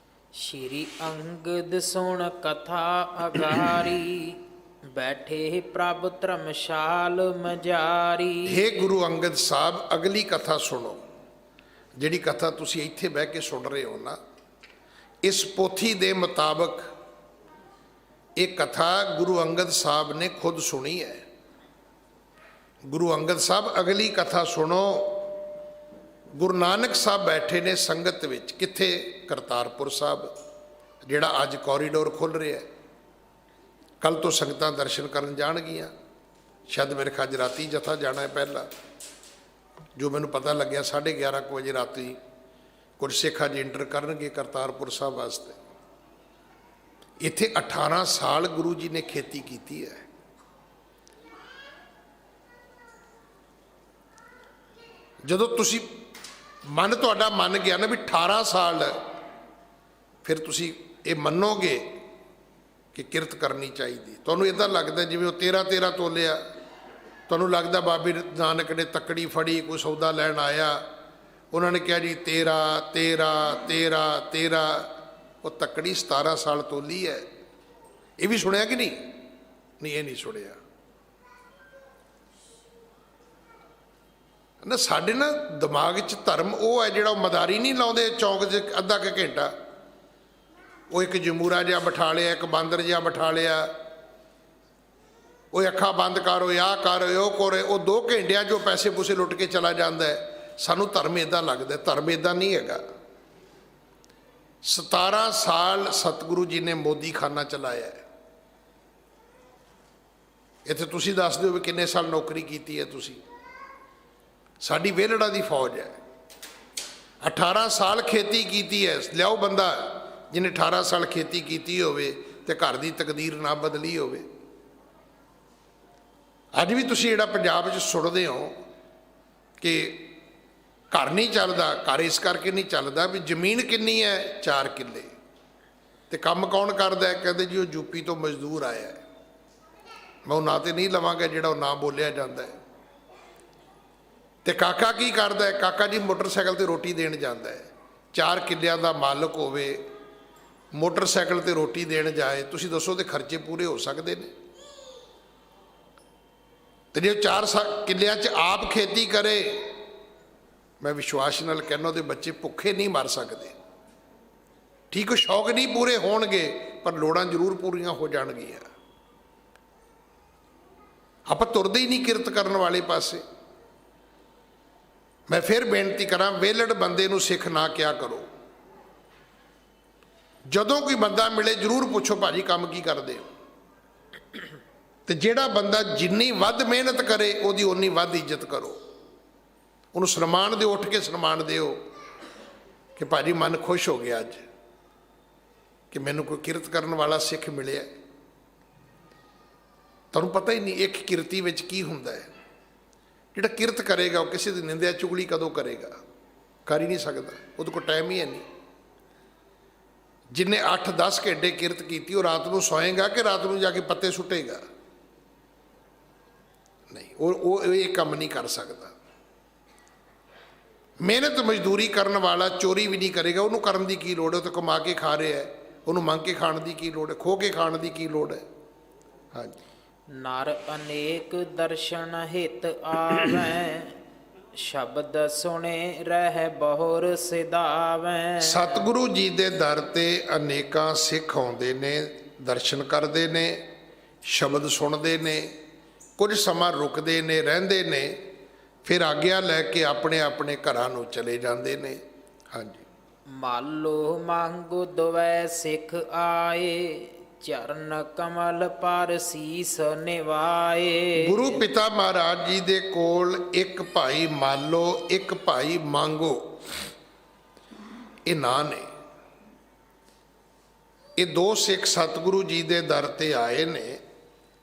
ਸ਼੍ਰੀ ਅੰਗਦ ਸੁਣ ਕਥਾ ਅਗਾਰੀ, ਬੈਠੇ ਪ੍ਰਭ ਧਰਮਸ਼ਾਲ ਮਜਾਰੀ। ਹੇ ਗੁਰੂ ਅੰਗਦ ਸਾਹਿਬ, ਅਗਲੀ ਕਥਾ ਸੁਣੋ। ਜਿਹੜੀ ਕਥਾ ਤੁਸੀਂ ਇੱਥੇ ਬਹਿ ਕੇ ਸੁਣ ਰਹੇ ਹੋ ਨਾ, ਇਸ ਪੋਥੀ ਦੇ ਮੁਤਾਬਕ ਇਹ ਕਥਾ ਗੁਰੂ ਅੰਗਦ ਸਾਹਿਬ ਨੇ ਖੁਦ ਸੁਣੀ ਹੈ। ਗੁਰੂ ਅੰਗਦ ਸਾਹਿਬ, ਅਗਲੀ ਕਥਾ ਸੁਣੋ। ਗੁਰੂ ਨਾਨਕ ਸਾਹਿਬ ਬੈਠੇ ਨੇ ਸੰਗਤ ਵਿੱਚ। ਕਿੱਥੇ? ਕਰਤਾਰਪੁਰ ਸਾਹਿਬ, ਜਿਹੜਾ ਅੱਜ ਕੋਰੀਡੋਰ ਖੁੱਲ ਰਿਹਾ। ਕੱਲ ਤੋਂ ਸੰਗਤਾਂ ਦਰਸ਼ਨ ਕਰਨ ਜਾਣਗੀਆਂ। ਸ਼ਾਇਦ ਮੇਰੇ ਖਿਆਲ ਰਾਤੀ ਜਥਾ ਜਾਣਾ ਹੈ ਪਹਿਲਾਂ, ਜੋ ਮੈਨੂੰ ਪਤਾ ਲੱਗਿਆ 11:30 ਵਜੇ ਰਾਤੀ ਕੁਝ ਸਿੱਖ ਅੱਜ ਇੰਟਰ ਕਰਨਗੇ ਕਰਤਾਰਪੁਰ ਸਾਹਿਬ ਵਾਸਤੇ। ਇੱਥੇ 18 ਸਾਲ ਗੁਰੂ ਜੀ ਨੇ ਖੇਤੀ ਕੀਤੀ ਹੈ। ਜਦੋਂ ਤੁਸੀਂ ਮਨ ਤੁਹਾਡਾ ਮੰਨ ਗਿਆ ਨਾ ਵੀ 18 ਸਾਲ, ਫਿਰ ਤੁਸੀਂ ਇਹ ਮੰਨੋਗੇ ਕਿ ਕਿਰਤ ਕਰਨੀ ਚਾਹੀਦੀ। ਤੁਹਾਨੂੰ ਇੱਦਾਂ ਲੱਗਦਾ ਜਿਵੇਂ ਉਹ 13 ਤੋਲਿਆ। ਤੁਹਾਨੂੰ ਲੱਗਦਾ ਬਾਬੇ ਨਾਨਕ ਨੇ ਤੱਕੜੀ ਫੜੀ, ਕੋਈ ਸੌਦਾ ਲੈਣ ਆਇਆ, ਉਹਨਾਂ ਨੇ ਕਿਹਾ ਜੀ 13 ਉਹ ਤੱਕੜੀ 17 ਸਾਲ ਤੋਲੀ ਹੈ। ਇਹ ਵੀ ਸੁਣਿਆ ਕਿ ਨਹੀਂ? ਨਹੀਂ, ਇਹ ਨਹੀਂ ਸੁਣਿਆ ਨਾ। ਸਾਡੇ ਨਾ ਦਿਮਾਗ 'ਚ ਧਰਮ ਉਹ ਹੈ ਜਿਹੜਾ ਉਹ ਮਦਾਰੀ ਨਹੀਂ ਲਾਉਂਦੇ ਚੌਂਕ 'ਚ ਅੱਧਾ ਕੁ ਘੰਟਾ। ਉਹ ਇੱਕ ਜਮੂਰਾ ਜਿਹਾ ਬਿਠਾ ਲਿਆ, ਇੱਕ ਬਾਂਦਰ ਜਿਹਾ ਬਿਠਾ ਲਿਆ, ਉਹ ਅੱਖਾਂ ਬੰਦ ਕਰ, ਉਹ ਆਹ ਕਰ, ਉਹ ਕਰ। ਉਹ 2 ਘੰਟਿਆਂ 'ਚ ਉਹ ਪੈਸੇ ਪੂਸੇ ਲੁੱਟ ਕੇ ਚਲਾ ਜਾਂਦਾ ਹੈ। ਸਾਨੂੰ ਧਰਮ ਇੱਦਾਂ ਲੱਗਦਾ, ਧਰਮ ਇੱਦਾਂ ਨਹੀਂ ਹੈਗਾ। 17 ਸਾਲ ਸਤਿਗੁਰੂ ਜੀ ਨੇ ਮੋਦੀ ਖਾਨਾ ਚਲਾਇਆ ਹੈ। ਇੱਥੇ ਤੁਸੀਂ ਦੱਸ ਦਿਓ ਵੀ ਕਿੰਨੇ ਸਾਲ ਨੌਕਰੀ ਕੀਤੀ ਹੈ ਤੁਸੀਂ। ਸਾਡੀ ਵਿਹਲੜਾਂ ਦੀ ਫੌਜ ਹੈ। 18 ਸਾਲ ਖੇਤੀ ਕੀਤੀ ਹੈ। ਲਿਆਓ ਬੰਦਾ ਜਿਹਨੇ 18 ਸਾਲ ਖੇਤੀ ਕੀਤੀ ਹੋਵੇ ਤੇ ਘਰ ਦੀ ਤਕਦੀਰ ਨਾ ਬਦਲੀ ਹੋਵੇ। ਅੱਜ ਵੀ ਤੁਸੀਂ ਜਿਹੜਾ ਪੰਜਾਬ 'ਚ ਸੁਣਦੇ ਹੋ ਕਿ ਘਰ ਨਹੀਂ ਚੱਲਦਾ, ਘਰ ਇਸ ਕਰਕੇ ਨਹੀਂ ਚੱਲਦਾ ਵੀ ਜ਼ਮੀਨ ਕਿੰਨੀ ਹੈ? 4 ਕਿੱਲੇ। ਤੇ ਕੰਮ ਕੌਣ ਕਰਦਾ? ਕਹਿੰਦੇ ਜੀ ਉਹ ਯੂਪੀ ਤੋਂ ਮਜ਼ਦੂਰ ਆਇਆ ਹੈ। ਮੈਂ ਉਹ ਨਾਂ ਤੇ ਨਹੀਂ ਲਵਾਂਗਾ ਜਿਹੜਾ ਉਹ ਨਾਂ ਬੋਲਿਆ ਜਾਂਦਾ ਹੈ। ਤੇ ਕਾਕਾ ਕੀ ਕਰਦਾ ਹੈ? ਕਾਕਾ ਜੀ ਮੋਟਰਸਾਈਕਲ ਤੇ ਰੋਟੀ ਦੇਣ ਜਾਂਦਾ ਹੈ। 4 ਕਿੱਲਿਆਂ ਦਾ ਮਾਲਕ ਹੋਵੇ, ਮੋਟਰਸਾਈਕਲ ਤੇ ਰੋਟੀ ਦੇਣ ਜਾਏ, ਤੁਸੀਂ ਦੱਸੋ ਤੇ ਖਰਚੇ ਪੂਰੇ ਹੋ ਸਕਦੇ ਨੇ? ਤੇ ਜੇ 4 ਕਿੱਲਿਆਂ 'ਚ ਆਪ ਖੇਤੀ ਕਰੇ, ਮੈਂ ਵਿਸ਼ਵਾਸ ਨਾਲ ਕਹਿੰਦਾ ਉਹਦੇ ਬੱਚੇ ਭੁੱਖੇ ਨਹੀਂ ਮਰ ਸਕਦੇ। ਠੀਕ, ਸ਼ੌਕ ਨਹੀਂ ਪੂਰੇ ਹੋਣਗੇ ਪਰ ਲੋੜਾਂ ਜ਼ਰੂਰ ਪੂਰੀਆਂ ਹੋ ਜਾਣਗੀਆਂ। ਆਪਾਂ ਤੁਰਦੇ ਹੀ ਨਹੀਂ ਕਿਰਤ ਕਰਨ ਵਾਲੇ ਪਾਸੇ। ਮੈਂ ਫਿਰ ਬੇਨਤੀ ਕਰਾਂ, ਵਿਹਲੜ ਬੰਦੇ ਨੂੰ ਸਿੱਖ ਨਾ ਕਿਹਾ ਕਰੋ। ਜਦੋਂ ਕੋਈ ਬੰਦਾ ਮਿਲੇ ਜ਼ਰੂਰ ਪੁੱਛੋ ਭਾਜੀ ਕੰਮ ਕੀ ਕਰਦੇ ਹੋ। ਤੇ ਜਿਹੜਾ ਬੰਦਾ ਜਿੰਨੀ ਵੱਧ ਮਿਹਨਤ ਕਰੇ ਉਹਦੀ ਓਨੀ ਵੱਧ ਇੱਜ਼ਤ ਕਰੋ। ਉਹਨੂੰ ਸਨਮਾਨ ਦਿਓ, ਉੱਠ ਕੇ ਸਨਮਾਨ ਦਿਓ ਕਿ ਭਾਜੀ ਮਨ ਖੁਸ਼ ਹੋ ਗਿਆ ਅੱਜ ਕਿ ਮੈਨੂੰ ਕੋਈ ਕਿਰਤ ਕਰਨ ਵਾਲਾ ਸਿੱਖ ਮਿਲਿਆ। ਤੁਹਾਨੂੰ ਪਤਾ ਹੀ ਨਹੀਂ ਇੱਕ ਕਿਰਤੀ ਵਿੱਚ ਕੀ ਹੁੰਦਾ ਹੈ। ਜਿਹੜਾ ਕਿਰਤ ਕਰੇਗਾ ਉਹ ਕਿਸੇ ਦੀ ਨਿੰਦਿਆ ਚੁਗਲੀ ਕਦੋਂ ਕਰੇਗਾ? ਕਰ ਹੀ ਨਹੀਂ ਸਕਦਾ, ਉਹਦੇ ਕੋਲ ਟਾਈਮ ਹੀ ਹੈ ਨਹੀਂ। ਜਿੰਨੇ 8-10 ਘੰਟੇ ਕਿਰਤ ਕੀਤੀ ਉਹ ਰਾਤ ਨੂੰ ਸੌਏਗਾ ਕਿ ਰਾਤ ਨੂੰ ਜਾ ਕੇ ਪੱਤੇ ਸੁੱਟੇਗਾ? ਨਹੀਂ, ਉਹ ਇਹ ਕੰਮ ਨਹੀਂ ਕਰ ਸਕਦਾ। ਮਿਹਨਤ ਮਜ਼ਦੂਰੀ ਕਰਨ ਵਾਲਾ ਚੋਰੀ ਵੀ ਨਹੀਂ ਕਰੇਗਾ। ਉਹਨੂੰ ਕਰਨ ਦੀ ਕੀ ਲੋੜ ਹੈ? ਉਹ ਤਾਂ ਕਮਾ ਕੇ ਖਾ ਰਿਹਾ ਹੈ। ਉਹਨੂੰ ਮੰਗ ਕੇ ਖਾਣ ਦੀ ਕੀ ਲੋੜ ਹੈ? ਖੋ ਕੇ ਖਾਣ ਦੀ ਕੀ ਲੋੜ ਹੈ? ਹਾਂਜੀ। ਨਰ ਅਨੇਕ ਦਰਸ਼ਨ ਹਿਤ ਆਵੈ, ਸ਼ਬਦ ਸੁਣੇ ਰਹਿ ਬਹੁਰ ਸਿਧਾਵੈ। ਸਤਿਗੁਰੂ ਜੀ ਦੇ ਦਰ ਤੇ ਅਨੇਕਾਂ ਸਿੱਖ ਆਉਂਦੇ ਨੇ, ਦਰਸ਼ਨ ਕਰਦੇ ਨੇ, ਸ਼ਬਦ ਸੁਣਦੇ ਨੇ, ਕੁਝ ਸਮਾਂ ਰੁਕਦੇ ਨੇ, ਰਹਿੰਦੇ ਨੇ, ਫਿਰ ਆਗਿਆ ਲੈ ਕੇ ਆਪਣੇ ਆਪਣੇ ਘਰਾਂ ਨੂੰ ਚਲੇ ਜਾਂਦੇ ਨੇ। ਹਾਂਜੀ। ਮਾਲੋ ਮੰਗੁ ਦਵੈ ਸਿੱਖ ਆਏ, ਚਰਨ ਕਮਲ ਪਰ ਸੀਸ ਨਿਵਾਏ। ਗੁਰੂ ਪਿਤਾ ਮਹਾਰਾਜ ਜੀ ਦੇ ਕੋਲ ਇੱਕ ਭਾਈ ਮਾਲੋ, ਇੱਕ ਭਾਈ ਮੰਗੋ, ਇਹ ਨਾਂ ਨੇ। ਇਹ 2 ਸਿੱਖ ਸਤਿਗੁਰੂ ਜੀ ਦੇ ਦਰ ਤੇ ਆਏ ਨੇ।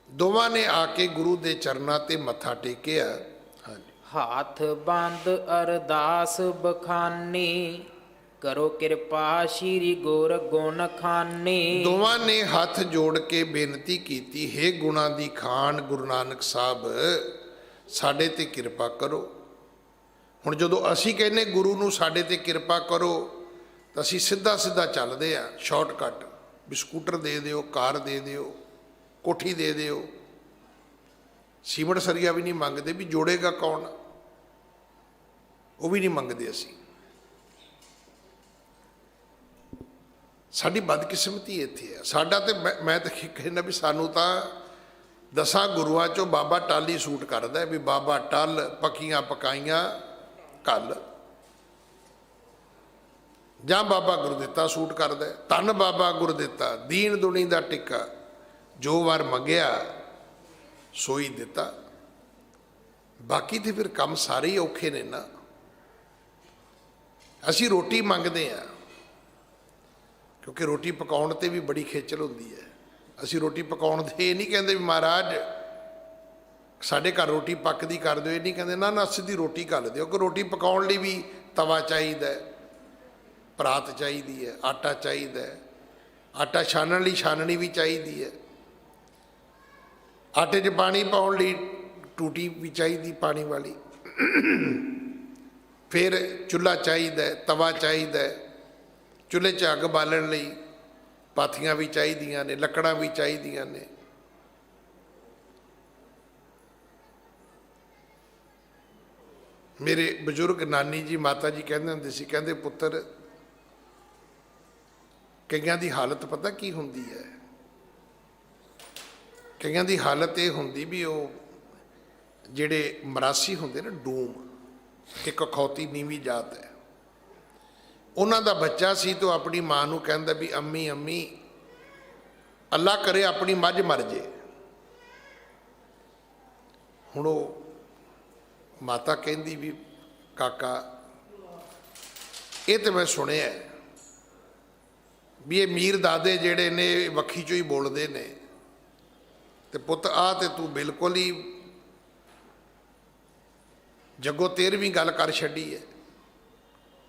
ਦੋਵਾਂ ਨੇ ਆ ਕੇ ਗੁਰੂ ਦੇ ਚਰਨਾਂ ਤੇ ਮੱਥਾ ਟੇਕਿਆ। ਹਾਂਜੀ। ਹਾਥ ਬੰਦ ਅਰਦਾਸ ਬਖਾਨੀ, ਕਰੋ ਕਿਰਪਾ ਸ਼੍ਰੀ ਗੁਰ ਗੁਣ ਖਾਨੀ। ਦੋਵਾਂ ਨੇ ਹੱਥ ਜੋੜ ਕੇ ਬੇਨਤੀ ਕੀਤੀ, ਹੇ ਗੁਣਾਂ ਦੀ ਖਾਨ ਗੁਰੂ ਨਾਨਕ ਸਾਹਿਬ ਸਾਡੇ ਤੇ ਕਿਰਪਾ ਕਰੋ। ਹੁਣ ਜਦੋਂ ਅਸੀਂ ਕਹਿੰਦੇ ਗੁਰੂ ਨੂੰ ਸਾਡੇ ਤੇ ਕਿਰਪਾ ਕਰੋ ਤਾਂ ਅਸੀਂ ਸਿੱਧਾ ਸਿੱਧਾ ਚੱਲਦੇ ਆ, ਸ਼ਾਰਟਕਟ, ਵੀ ਸਕੂਟਰ ਦੇ ਦਿਓ, ਕਾਰ ਦੇ ਦਿਓ, ਕੋਠੀ ਦੇ ਦਿਓ। ਸੀਮਟ ਸਰੀਆ ਵੀ ਨਹੀਂ ਮੰਗਦੇ, ਵੀ ਜੋੜੇਗਾ ਕੌਣ, ਉਹ ਵੀ ਨਹੀਂ ਮੰਗਦੇ ਅਸੀਂ। ਸਾਡੀ ਬਦਕਿਸਮਤੀ ਇੱਥੇ ਹੈ। ਸਾਡਾ ਤੇ ਮੈਂ ਤਾਂ ਕਹਿੰਦਾ ਵੀ ਸਾਨੂੰ ਤਾਂ 10 ਗੁਰੂਆਂ ਚੋਂ ਬਾਬਾ ਟੱਲ ਹੀ ਸੂਟ ਕਰਦਾ, ਵੀ ਬਾਬਾ ਟੱਲ ਪੱਕੀਆਂ ਪਕਾਈਆਂ ਕੱਲ, ਜਾਂ ਬਾਬਾ ਗੁਰਦਿੱਤਾ ਸੂਟ ਕਰਦਾ, ਧੰਨ ਬਾਬਾ ਗੁਰਦਿੱਤਾ ਦੀਨ ਦੁਨੀ ਦਾ ਟਿੱਕਾ, ਜੋ ਵਾਰ ਮੰਗਿਆ ਸੋਈ ਦਿੱਤਾ। ਬਾਕੀ ਤੇ ਫਿਰ ਕੰਮ ਸਾਰੇ ਹੀ ਔਖੇ ਨੇ ਨਾ। ਅਸੀਂ ਰੋਟੀ ਮੰਗਦੇ ਹਾਂ ਕਿਉਂਕਿ ਰੋਟੀ ਪਕਾਉਣ ਤੇ ਵੀ ਬੜੀ ਖੇਚਲ ਹੁੰਦੀ ਹੈ। ਅਸੀਂ ਰੋਟੀ ਪਕਾਉਣ ਦੇ ਇਹ ਨਹੀਂ ਕਹਿੰਦੇ ਵੀ ਮਹਾਰਾਜ ਸਾਡੇ ਘਰ ਰੋਟੀ ਪੱਕਦੀ ਕਰ ਦਿਓ, ਇਹ ਨਹੀਂ ਕਹਿੰਦੇ, ਨਾ ਨਾ ਸਿੱਧੀ ਰੋਟੀ ਘੱਲ ਦਿਓ। ਕਿ ਰੋਟੀ ਪਕਾਉਣ ਲਈ ਵੀ ਤਵਾ ਚਾਹੀਦਾ, ਪਰਾਤ ਚਾਹੀਦੀ ਹੈ, ਆਟਾ ਚਾਹੀਦਾ, ਆਟਾ ਛਾਣਨ ਲਈ ਛਾਨਣੀ ਵੀ ਚਾਹੀਦੀ ਹੈ, ਆਟੇ 'ਚ ਪਾਣੀ ਪਾਉਣ ਲਈ ਟੂਟੀ ਵੀ ਚਾਹੀਦੀ ਪਾਣੀ ਵਾਲੀ, ਫਿਰ ਚੁੱਲ੍ਹਾ ਚਾਹੀਦਾ, ਤਵਾ ਚਾਹੀਦਾ, ਚੁੱਲ੍ਹੇ 'ਚ ਅੱਗ ਬਾਲਣ ਲਈ ਪਾਥੀਆਂ ਵੀ ਚਾਹੀਦੀਆਂ ਨੇ, ਲੱਕੜਾਂ ਵੀ ਚਾਹੀਦੀਆਂ ਨੇ। ਮੇਰੇ ਬਜ਼ੁਰਗ ਨਾਨੀ ਜੀ ਮਾਤਾ ਜੀ ਕਹਿੰਦੇ ਹੁੰਦੇ ਸੀ, ਕਹਿੰਦੇ ਪੁੱਤਰ ਕਈਆਂ ਦੀ ਹਾਲਤ ਪਤਾ ਕੀ ਹੁੰਦੀ ਹੈ, ਕਈਆਂ ਦੀ ਹਾਲਤ ਇਹ ਹੁੰਦੀ ਵੀ ਉਹ ਜਿਹੜੇ ਮਰਾਸੀ ਹੁੰਦੇ ਨਾ, ਡੂਮ, ਇੱਕ ਅਖੌਤੀ ਨੀਵੀਂ ਜਾਤ ਹੈ, ਉਹਨਾਂ ਦਾ ਬੱਚਾ ਸੀ ਤਾਂ ਆਪਣੀ ਮਾਂ ਨੂੰ ਕਹਿੰਦਾ ਵੀ ਅੰਮੀ ਅੰਮੀ ਅੱਲਾ ਕਰੇ ਆਪਣੀ ਮੱਝ ਮਰ ਜੇ। ਹੁਣ ਉਹ ਮਾਤਾ ਕਹਿੰਦੀ ਵੀ ਕਾਕਾ ਇਹ ਤੇ ਮੈਂ ਸੁਣਿਆ ਵੀ ਇਹ ਮੀਰ ਦਾਦੇ ਜਿਹੜੇ ਨੇ ਵੱਖੀ ਚੋਂ ਹੀ ਬੋਲਦੇ ਨੇ, ਤੇ ਪੁੱਤ ਆ ਤੇ ਤੂੰ ਬਿਲਕੁਲ ਹੀ ਜੱਗੋ 13ਵੀਂ ਗੱਲ ਕਰ ਛੱਡੀ ਹੈ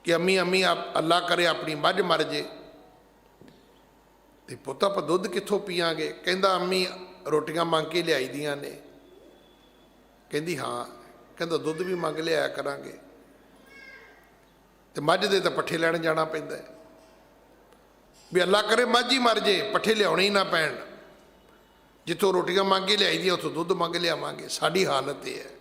ਕਿ ਅੰਮੀ ਅੰਮੀ ਅੱਲਾ ਕਰੇ ਆਪਣੀ ਮੱਝ ਮਰ ਜੇ। ਤੇ ਪੁੱਤ ਆਪਾਂ ਦੁੱਧ ਕਿੱਥੋਂ ਪੀਆਂਗੇ? ਕਹਿੰਦਾ ਅੰਮੀ ਰੋਟੀਆਂ ਮੰਗ ਕੇ ਲਿਆਈ ਦੀਆਂ ਨੇ। ਕਹਿੰਦੀ ਹਾਂ। ਕਹਿੰਦਾ ਦੁੱਧ ਵੀ ਮੰਗ ਲਿਆਇਆ ਕਰਾਂਗੇ। ਤੇ ਮੱਝ ਦੇ ਤਾਂ ਪੱਠੇ ਲੈਣ ਜਾਣਾ ਪੈਂਦਾ, ਵੀ ਅੱਲਾ ਕਰੇ ਮੱਝ ਹੀ ਮਰ ਜੇ, ਪੱਠੇ ਲਿਆਉਣੇ ਹੀ ਨਾ ਪੈਣ, ਜਿੱਥੋਂ ਰੋਟੀਆਂ ਮੰਗ ਕੇ ਲਿਆਈ ਦੀਆਂ ਉੱਥੋਂ ਦੁੱਧ ਮੰਗ ਲਿਆਵਾਂਗੇ। ਸਾਡੀ ਹਾਲਤ ਇਹ ਹੈ।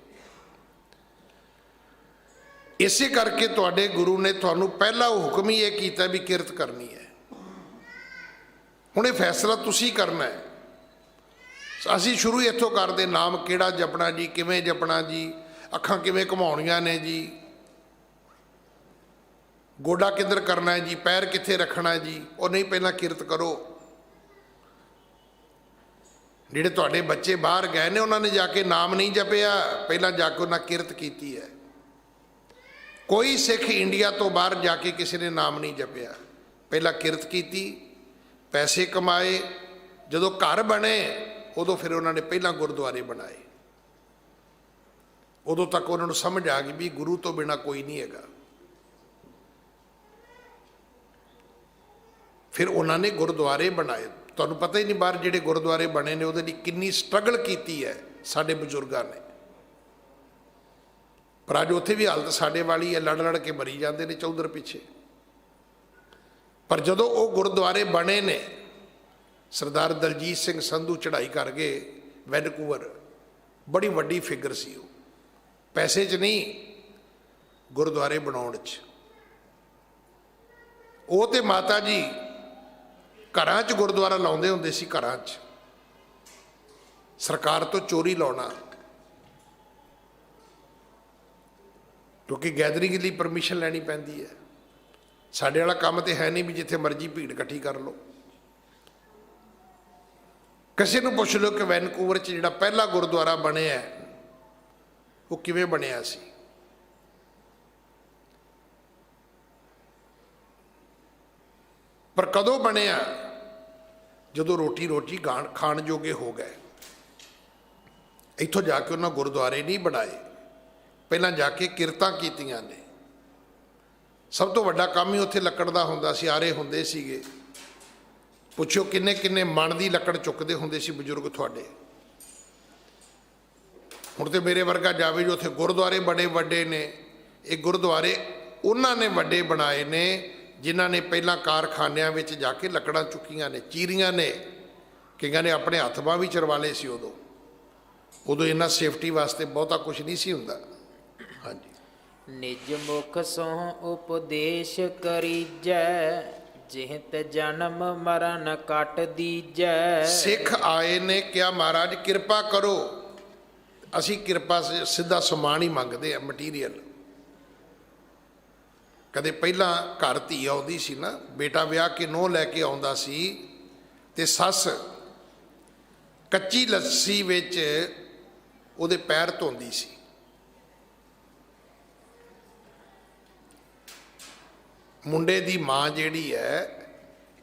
ਇਸੇ ਕਰਕੇ ਤੁਹਾਡੇ ਗੁਰੂ ਨੇ ਤੁਹਾਨੂੰ ਪਹਿਲਾ ਹੁਕਮ ਹੀ ਇਹ ਕੀਤਾ ਵੀ ਕਿਰਤ ਕਰਨੀ ਹੈ। ਹੁਣ ਇਹ ਫੈਸਲਾ ਤੁਸੀਂ ਕਰਨਾ ਹੈ। ਅਸੀਂ ਸ਼ੁਰੂ ਇੱਥੋਂ ਕਰਦੇ, ਨਾਮ ਕਿਹੜਾ ਜਪਣਾ ਜੀ, ਕਿਵੇਂ ਜਪਣਾ ਜੀ, ਅੱਖਾਂ ਕਿਵੇਂ ਘੁਮਾਉਣੀਆਂ ਨੇ ਜੀ, ਗੋਡਾ ਕਿੱਧਰ ਕਰਨਾ ਜੀ, ਪੈਰ ਕਿੱਥੇ ਰੱਖਣਾ ਜੀ। ਉਹ ਨਹੀਂ, ਪਹਿਲਾਂ ਕਿਰਤ ਕਰੋ। ਜਿਹੜੇ ਤੁਹਾਡੇ ਬੱਚੇ ਬਾਹਰ ਗਏ ਨੇ ਉਹਨਾਂ ਨੇ ਜਾ ਕੇ ਨਾਮ ਨਹੀਂ ਜਪਿਆ, ਪਹਿਲਾਂ ਜਾ ਕੇ ਉਹਨਾਂ ਕਿਰਤ ਕੀਤੀ ਹੈ। ਕੋਈ ਸਿੱਖ ਇੰਡੀਆ ਤੋਂ ਬਾਹਰ ਜਾ ਕੇ ਕਿਸੇ ਨੇ ਨਾਮ ਨਹੀਂ ਜਪਿਆ, ਪਹਿਲਾਂ ਕਿਰਤ ਕੀਤੀ, ਪੈਸੇ ਕਮਾਏ, ਜਦੋਂ ਘਰ ਬਣੇ ਉਦੋਂ ਫਿਰ ਉਹਨਾਂ ਨੇ ਪਹਿਲਾਂ ਗੁਰਦੁਆਰੇ ਬਣਾਏ। ਉਦੋਂ ਤੱਕ ਉਹਨਾਂ ਨੂੰ ਸਮਝ ਆ ਗਈ ਵੀ ਗੁਰੂ ਤੋਂ ਬਿਨਾਂ ਕੋਈ ਨਹੀਂ ਹੈਗਾ। ਫਿਰ ਉਹਨਾਂ ਨੇ ਗੁਰਦੁਆਰੇ ਬਣਾਏ। ਤੁਹਾਨੂੰ ਪਤਾ ਹੀ ਨਹੀਂ ਬਾਹਰ ਜਿਹੜੇ ਗੁਰਦੁਆਰੇ ਬਣੇ ਨੇ ਉਹਦੇ ਲਈ ਕਿੰਨੀ ਸਟਰਗਲ ਕੀਤੀ ਹੈ ਸਾਡੇ ਬਜ਼ੁਰਗਾਂ ਨੇ। ਪਰ ਅੱਜ ਉੱਥੇ ਵੀ ਹਾਲਤ ਸਾਡੇ ਵਾਲੀ ਹੈ, ਲੜ ਲੜ ਕੇ ਮਰੀ ਜਾਂਦੇ ਨੇ ਚੌਧਰ ਪਿੱਛੇ। ਪਰ ਜਦੋਂ ਉਹ ਗੁਰਦੁਆਰੇ ਬਣੇ ਨੇ, ਸਰਦਾਰ ਦਲਜੀਤ ਸਿੰਘ ਸੰਧੂ ਚੜ੍ਹਾਈ ਕਰ ਗਏ ਵੈਨਕੂਵਰ, ਬੜੀ ਵੱਡੀ ਫਿਗਰ ਸੀ ਉਹ, ਪੈਸੇ 'ਚ ਨਹੀਂ, ਗੁਰਦੁਆਰੇ ਬਣਾਉਣ 'ਚ। ਉਹ ਤੇ ਮਾਤਾ ਜੀ ਘਰਾਂ 'ਚ ਗੁਰਦੁਆਰਾ ਲਾਉਂਦੇ ਹੁੰਦੇ ਸੀ, ਘਰਾਂ 'ਚ ਸਰਕਾਰ ਤੋਂ ਚੋਰੀ ਲਾਉਣਾ, ਕਿਉਂਕਿ ਗੈਦਰਿੰਗ ਲਈ ਪਰਮਿਸ਼ਨ ਲੈਣੀ ਪੈਂਦੀ ਹੈ। ਸਾਡੇ ਵਾਲਾ ਕੰਮ ਤੇ ਹੈ ਨਹੀਂ ਵੀ ਜਿੱਥੇ ਮਰਜ਼ੀ ਭੀੜ ਇਕੱਠੀ ਕਰ ਲਓ। ਕਿਸੇ ਨੂੰ ਪੁੱਛ ਲਓ ਕਿ ਵੈਨਕੂਵਰ 'ਚ ਜਿਹੜਾ ਪਹਿਲਾ ਗੁਰਦੁਆਰਾ ਬਣਿਆ ਉਹ ਕਿਵੇਂ ਬਣਿਆ ਸੀ। ਪਰ ਕਦੋਂ ਬਣਿਆ? ਜਦੋਂ ਰੋਟੀ ਖਾਣ ਜੋਗੇ ਹੋ ਗਏ। ਇੱਥੋਂ ਜਾ ਕੇ ਉਹਨਾਂ ਗੁਰਦੁਆਰੇ ਨਹੀਂ ਬਣਾਏ, ਪਹਿਲਾਂ ਜਾ ਕੇ ਕਿਰਤਾਂ ਕੀਤੀਆਂ ਨੇ। ਸਭ ਤੋਂ ਵੱਡਾ ਕੰਮ ਹੀ ਉੱਥੇ ਲੱਕੜ ਦਾ ਹੁੰਦਾ ਸੀ, ਆਰੇ ਹੁੰਦੇ ਸੀਗੇ। ਪੁੱਛੋ ਕਿੰਨੇ ਕਿੰਨੇ ਮਣ ਦੀ ਲੱਕੜ ਚੁੱਕਦੇ ਹੁੰਦੇ ਸੀ ਬਜ਼ੁਰਗ ਤੁਹਾਡੇ। ਹੁਣ ਤੇ ਮੇਰੇ ਵਰਗਾ ਜਾਵੇ ਜੋ ਉੱਥੇ ਗੁਰਦੁਆਰੇ ਬੜੇ ਵੱਡੇ ਨੇ, ਇਹ ਗੁਰਦੁਆਰੇ ਉਹਨਾਂ ਨੇ ਵੱਡੇ ਬਣਾਏ ਨੇ ਜਿਨ੍ਹਾਂ ਨੇ ਪਹਿਲਾਂ ਕਾਰਖਾਨਿਆਂ ਵਿੱਚ ਜਾ ਕੇ ਲੱਕੜਾਂ ਚੁੱਕੀਆਂ ਨੇ, ਚੀਰੀਆਂ ਨੇ, ਕਈਆਂ ਨੇ ਆਪਣੇ ਹੱਥ ਬਾਂਹ ਵੀ ਚਰਵਾ ਲਏ ਸੀ। ਉਦੋਂ ਇਹਨਾਂ ਸੇਫਟੀ ਵਾਸਤੇ ਬਹੁਤਾ ਕੁਝ ਨਹੀਂ ਸੀ ਹੁੰਦਾ। ਹਾਂਜੀ। ਨਿਜ ਮੁਖ ਸੋਹ ਉਪਦੇਸ਼ ਕਰੀਜੈ, ਜਿਹਤ ਜਨਮ ਮਰਨ ਕੱਟ ਦੀਜੈ। ਸਿੱਖ ਆਏ ਨੇ ਕਿਹਾ ਮਹਾਰਾਜ ਕਿਰਪਾ ਕਰੋ। ਅਸੀਂ ਕਿਰਪਾ ਸਿੱਧਾ ਸਮਾਨ ਹੀ ਮੰਗਦੇ ਆ, ਮਟੀਰੀਅਲ। ਕਦੇ ਪਹਿਲਾਂ ਘਰ ਧੀ ਆਉਂਦੀ ਸੀ ਨਾ, ਬੇਟਾ ਵਿਆਹ ਕੇ ਨੂੰਹ ਲੈ ਕੇ ਆਉਂਦਾ ਸੀ ਤੇ ਸੱਸ ਕੱਚੀ ਲੱਸੀ ਵਿੱਚ ਉਹਦੇ ਪੈਰ ਧੋਂਦੀ ਸੀ। ਮੁੰਡੇ ਦੀ ਮਾਂ ਜਿਹੜੀ ਹੈ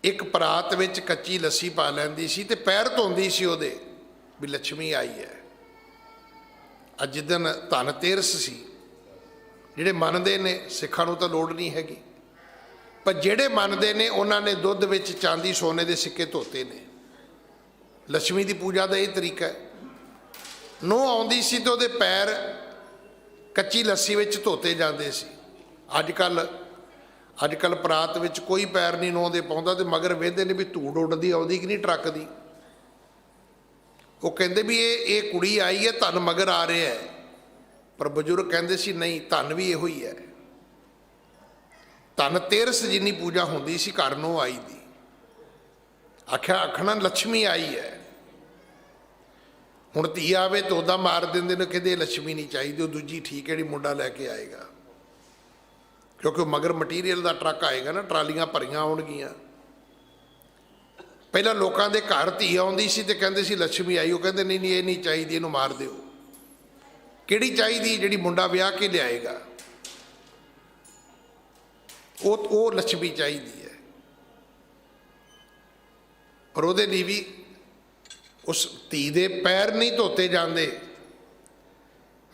ਇੱਕ ਪਰਾਤ ਵਿੱਚ ਕੱਚੀ ਲੱਸੀ ਪਾ ਲੈਂਦੀ ਸੀ ਤੇ ਪੈਰ ਧੋਂਦੀ ਸੀ ਉਹਦੇ, ਵੀ ਲక్ష్ਮੀ ਆਈ ਹੈ। ਅੱਜ ਜਿੱਦਣ ਧਨ ਤੇਰਸ ਸੀ, ਜਿਹੜੇ ਮੰਨਦੇ ਨੇ, ਸਿੱਖਾਂ ਨੂੰ ਤਾਂ ਲੋੜ ਨਹੀਂ ਹੈਗੀ, ਪਰ ਜਿਹੜੇ ਮੰਨਦੇ ਨੇ ਉਹਨਾਂ ਨੇ ਦੁੱਧ ਵਿੱਚ ਚਾਂਦੀ ਸੋਨੇ ਦੇ ਸਿੱਕੇ ਧੋਤੇ ਨੇ। ਲక్ష్ਮੀ ਦੀ ਪੂਜਾ ਦਾ ਇਹ ਤਰੀਕਾ ਹੈ। ਨੂੰਹ ਆਉਂਦੀ ਸੀ ਤੇ ਉਹਦੇ ਪੈਰ ਕੱਚੀ ਲੱਸੀ ਵਿੱਚ ਧੋਤੇ ਜਾਂਦੇ ਸੀ। ਅੱਜ ਕੱਲ ਪਰਾਤ ਵਿੱਚ ਕੋਈ ਪੈਰ ਨਹੀਂ ਨੂੰਹ ਦੇ ਪਾਉਂਦਾ, ਤੇ ਮਗਰ ਵੇਖਦੇ ਨੇ ਵੀ ਧੂੜ ਉੱਡਦੀ ਆਉਂਦੀ ਕਿ ਨਹੀਂ ਟਰੱਕ ਦੀ। ਉਹ ਕਹਿੰਦੇ ਵੀ ਇਹ ਕੁੜੀ ਆਈ ਹੈ, ਧਨ ਮਗਰ ਆ ਰਿਹਾ ਹੈ। ਪਰ ਬਜ਼ੁਰਗ ਕਹਿੰਦੇ ਸੀ ਨਹੀਂ, ਧਨ ਵੀ ਇਹੋ ਹੀ ਹੈ। ਧਨ ਤੇਰਸ ਜਿੰਨੀ ਪੂਜਾ ਹੁੰਦੀ ਸੀ ਘਰ ਨੂੰ ਆਈ ਦੀ। ਆਖਣਾ ਲక్ష్ਮੀ ਆਈ ਹੈ। ਹੁਣ ਧੀ ਆਵੇ ਤਾਂ ਉਹਦਾ ਮਾਰ ਦਿੰਦੇ ਨੇ, ਕਹਿੰਦੇ ਲక్ష్ਮੀ ਨਹੀਂ ਚਾਹੀਦੀ, ਉਹ ਦੂਜੀ ਠੀਕ ਹੈ ਜਿਹੜੀ ਮੁੰਡਾ ਲੈ ਕੇ ਆਏਗਾ। ਕਿਉਂਕਿ ਮਗਰ ਮਟੀਰੀਅਲ ਦਾ ਟਰੱਕ ਆਏਗਾ ਨਾ, ਟਰਾਲੀਆਂ ਭਰੀਆਂ ਆਉਣਗੀਆਂ। ਪਹਿਲਾਂ ਲੋਕਾਂ ਦੇ ਘਰ ਧੀ ਆਉਂਦੀ ਸੀ ਤੇ ਕਹਿੰਦੇ ਸੀ ਲక్ష్ਮੀ ਆਈ। ਉਹ ਕਹਿੰਦੇ ਨਹੀਂ ਇਹ ਨਹੀਂ ਚਾਹੀਦੀ, ਇਹਨੂੰ ਮਾਰ ਦਿਓ। ਕਿਹੜੀ ਚਾਹੀਦੀ? ਜਿਹੜੀ ਮੁੰਡਾ ਵਿਆਹ ਕੇ ਲਿਆਏਗਾ, ਉਹ ਲక్ష్ਮੀ ਚਾਹੀਦੀ ਹੈ। ਪਰ ਉਹਦੇ ਲਈ ਵੀ ਉਸ ਧੀ ਦੇ ਪੈਰ ਨਹੀਂ ਧੋਤੇ ਜਾਂਦੇ,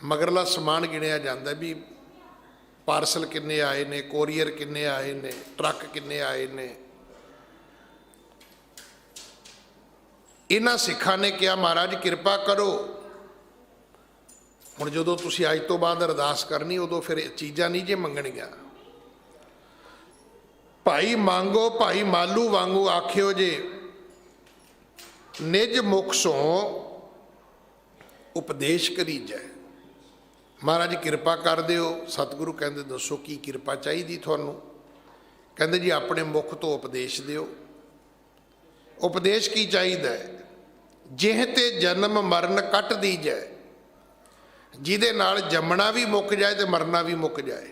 ਮਗਰਲਾ ਸਮਾਨ ਗਿਣਿਆ ਜਾਂਦਾ ਵੀ ਪਾਰਸਲ ਕਿੰਨੇ ਆਏ ਨੇ, ਕੋਰੀਅਰ ਕਿੰਨੇ ਆਏ ਨੇ, ਟਰੱਕ ਕਿੰਨੇ ਆਏ ਨੇ। ਇਹਨਾਂ ਸਿੱਖਾਂ ਨੇ ਕਿਹਾ ਮਹਾਰਾਜ ਕਿਰਪਾ ਕਰੋ। ਹੁਣ ਜਦੋਂ ਤੁਸੀਂ ਅੱਜ ਤੋਂ ਬਾਅਦ ਅਰਦਾਸ ਕਰਨੀ, ਉਦੋਂ ਫਿਰ ਚੀਜ਼ਾਂ ਨਹੀਂ ਜੇ ਮੰਗਣੀਆਂ। ਭਾਈ ਮੰਗੋ ਭਾਈ ਮਾਲੂ ਵਾਂਗੂ ਆਖਿਓ ਜੇ, ਨਿਜ ਮੁਖ ਸੋਂ ਉਪਦੇਸ਼ ਕਰੀਜੈ। ਮਹਾਰਾਜ ਕਿਰਪਾ ਕਰ ਦਿਓ। ਸਤਿਗੁਰੂ ਕਹਿੰਦੇ ਦੱਸੋ ਕੀ ਕਿਰਪਾ ਚਾਹੀਦੀ ਤੁਹਾਨੂੰ? ਕਹਿੰਦੇ ਜੀ ਆਪਣੇ ਮੁਖ ਤੋਂ ਉਪਦੇਸ਼ ਦਿਓ। ਉਪਦੇਸ਼ ਕੀ ਚਾਹੀਦਾ ਹੈ? ਜਿਹ ਤੇ ਜਨਮ ਮਰਨ ਕੱਟ ਦੀਜੈ, ਜਿਹਦੇ ਨਾਲ ਜੰਮਣਾ ਵੀ ਮੁੱਕ ਜਾਏ ਤੇ ਮਰਨਾ ਵੀ ਮੁੱਕ ਜਾਏ।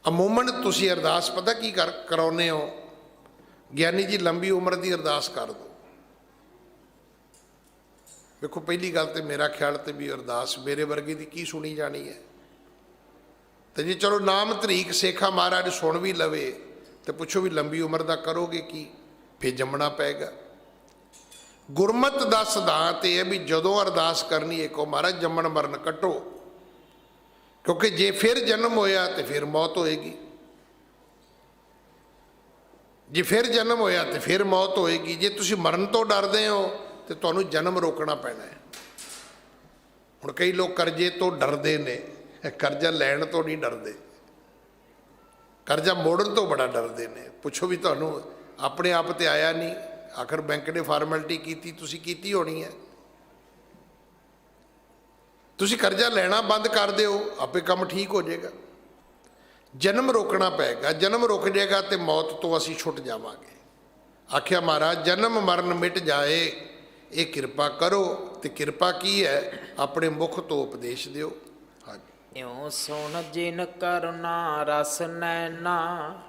ਅਮੂਮਨ ਤੁਸੀਂ ਅਰਦਾਸ ਪਤਾ ਕੀ ਕਰਾਉਂਦੇ ਹੋ? ਗਿਆਨੀ ਜੀ ਲੰਬੀ ਉਮਰ ਦੀ ਅਰਦਾਸ ਕਰ ਦਿਓ। ਵੇਖੋ ਪਹਿਲੀ ਗੱਲ ਤੇ ਮੇਰਾ ਖਿਆਲ ਤੇ ਵੀ ਅਰਦਾਸ ਮੇਰੇ ਵਰਗੇ ਦੀ ਕੀ ਸੁਣੀ ਜਾਣੀ ਹੈ। ਤੇ ਜੇ ਚਲੋ ਨਾਮ ਧਰੀਕ ਸੇਖਾ ਮਹਾਰਾਜ ਸੁਣ ਵੀ ਲਵੇ ਤੇ ਪੁੱਛੋ ਵੀ ਲੰਬੀ ਉਮਰ ਦਾ ਕਰੋਗੇ ਕੀ? ਫਿਰ ਜੰਮਣਾ ਪਏਗਾ। ਗੁਰਮਤ ਦਾ ਸਿਧਾਂਤ ਇਹ ਹੈ ਵੀ ਜਦੋਂ ਅਰਦਾਸ ਕਰਨੀ ਕਹੋ ਮਹਾਰਾਜ ਜੰਮਣ ਮਰਨ ਕੱਟੋ, ਕਿਉਂਕਿ ਜੇ ਫਿਰ ਜਨਮ ਹੋਇਆ ਤੇ ਫਿਰ ਮੌਤ ਹੋਏਗੀ। ਜੇ ਫਿਰ ਜਨਮ ਹੋਇਆ ਤੇ ਫਿਰ ਮੌਤ ਹੋਏਗੀ। ਜੇ ਤੁਸੀਂ ਮਰਨ ਤੋਂ ਡਰਦੇ ਹੋ ਤੇ ਤੁਹਾਨੂੰ ਜਨਮ ਰੋਕਣਾ ਪੈਣਾ ਹੈ। ਹੁਣ ਕਈ ਲੋਕ ਕਰਜ਼ੇ ਤੋਂ ਡਰਦੇ ਨੇ, ਕਰਜ਼ਾ ਲੈਣ ਤੋਂ ਨਹੀਂ ਡਰਦੇ, ਕਰਜ਼ਾ ਮੋੜਨ ਤੋਂ ਬੜਾ ਡਰਦੇ ਨੇ। ਪੁੱਛੋ ਵੀ ਤੁਹਾਨੂੰ ਆਪਣੇ ਆਪ ਤੇ ਆਇਆ ਨਹੀਂ, ਆਖਰ ਬੈਂਕ ਨੇ ਫਾਰਮੈਲਿਟੀ ਕੀਤੀ, ਤੁਸੀਂ ਕੀਤੀ ਹੋਣੀ ਹੈ। ਤੁਸੀਂ ਕਰਜ਼ਾ ਲੈਣਾ ਬੰਦ ਕਰ ਦਿਓ, ਆਪੇ ਕੰਮ ਠੀਕ ਹੋ ਜਾਏਗਾ। ਜਨਮ ਰੋਕਣਾ ਪਏਗਾ। ਜਨਮ ਰੁਕ ਜਾਏਗਾ ਤੇ ਮੌਤ ਤੋਂ ਅਸੀਂ ਛੁੱਟ ਜਾਵਾਂਗੇ। ਆਖਿਆ ਮਹਾਰਾਜ ਜਨਮ ਮਰਨ ਮਿਟ ਜਾਏ, ਇਹ ਕਿਰਪਾ ਕਰੋ। ਤੇ ਕਿਰਪਾ ਕੀ ਹੈ? ਆਪਣੇ ਮੁਖ ਤੋਂ ਉਪਦੇਸ਼ ਦਿਓ। ਹਾਂਜੀ। ਇਉ ਸੁਣ ਜਿਨ ਕਰੁਣਾ ਰਸ ਨੈਨਾ,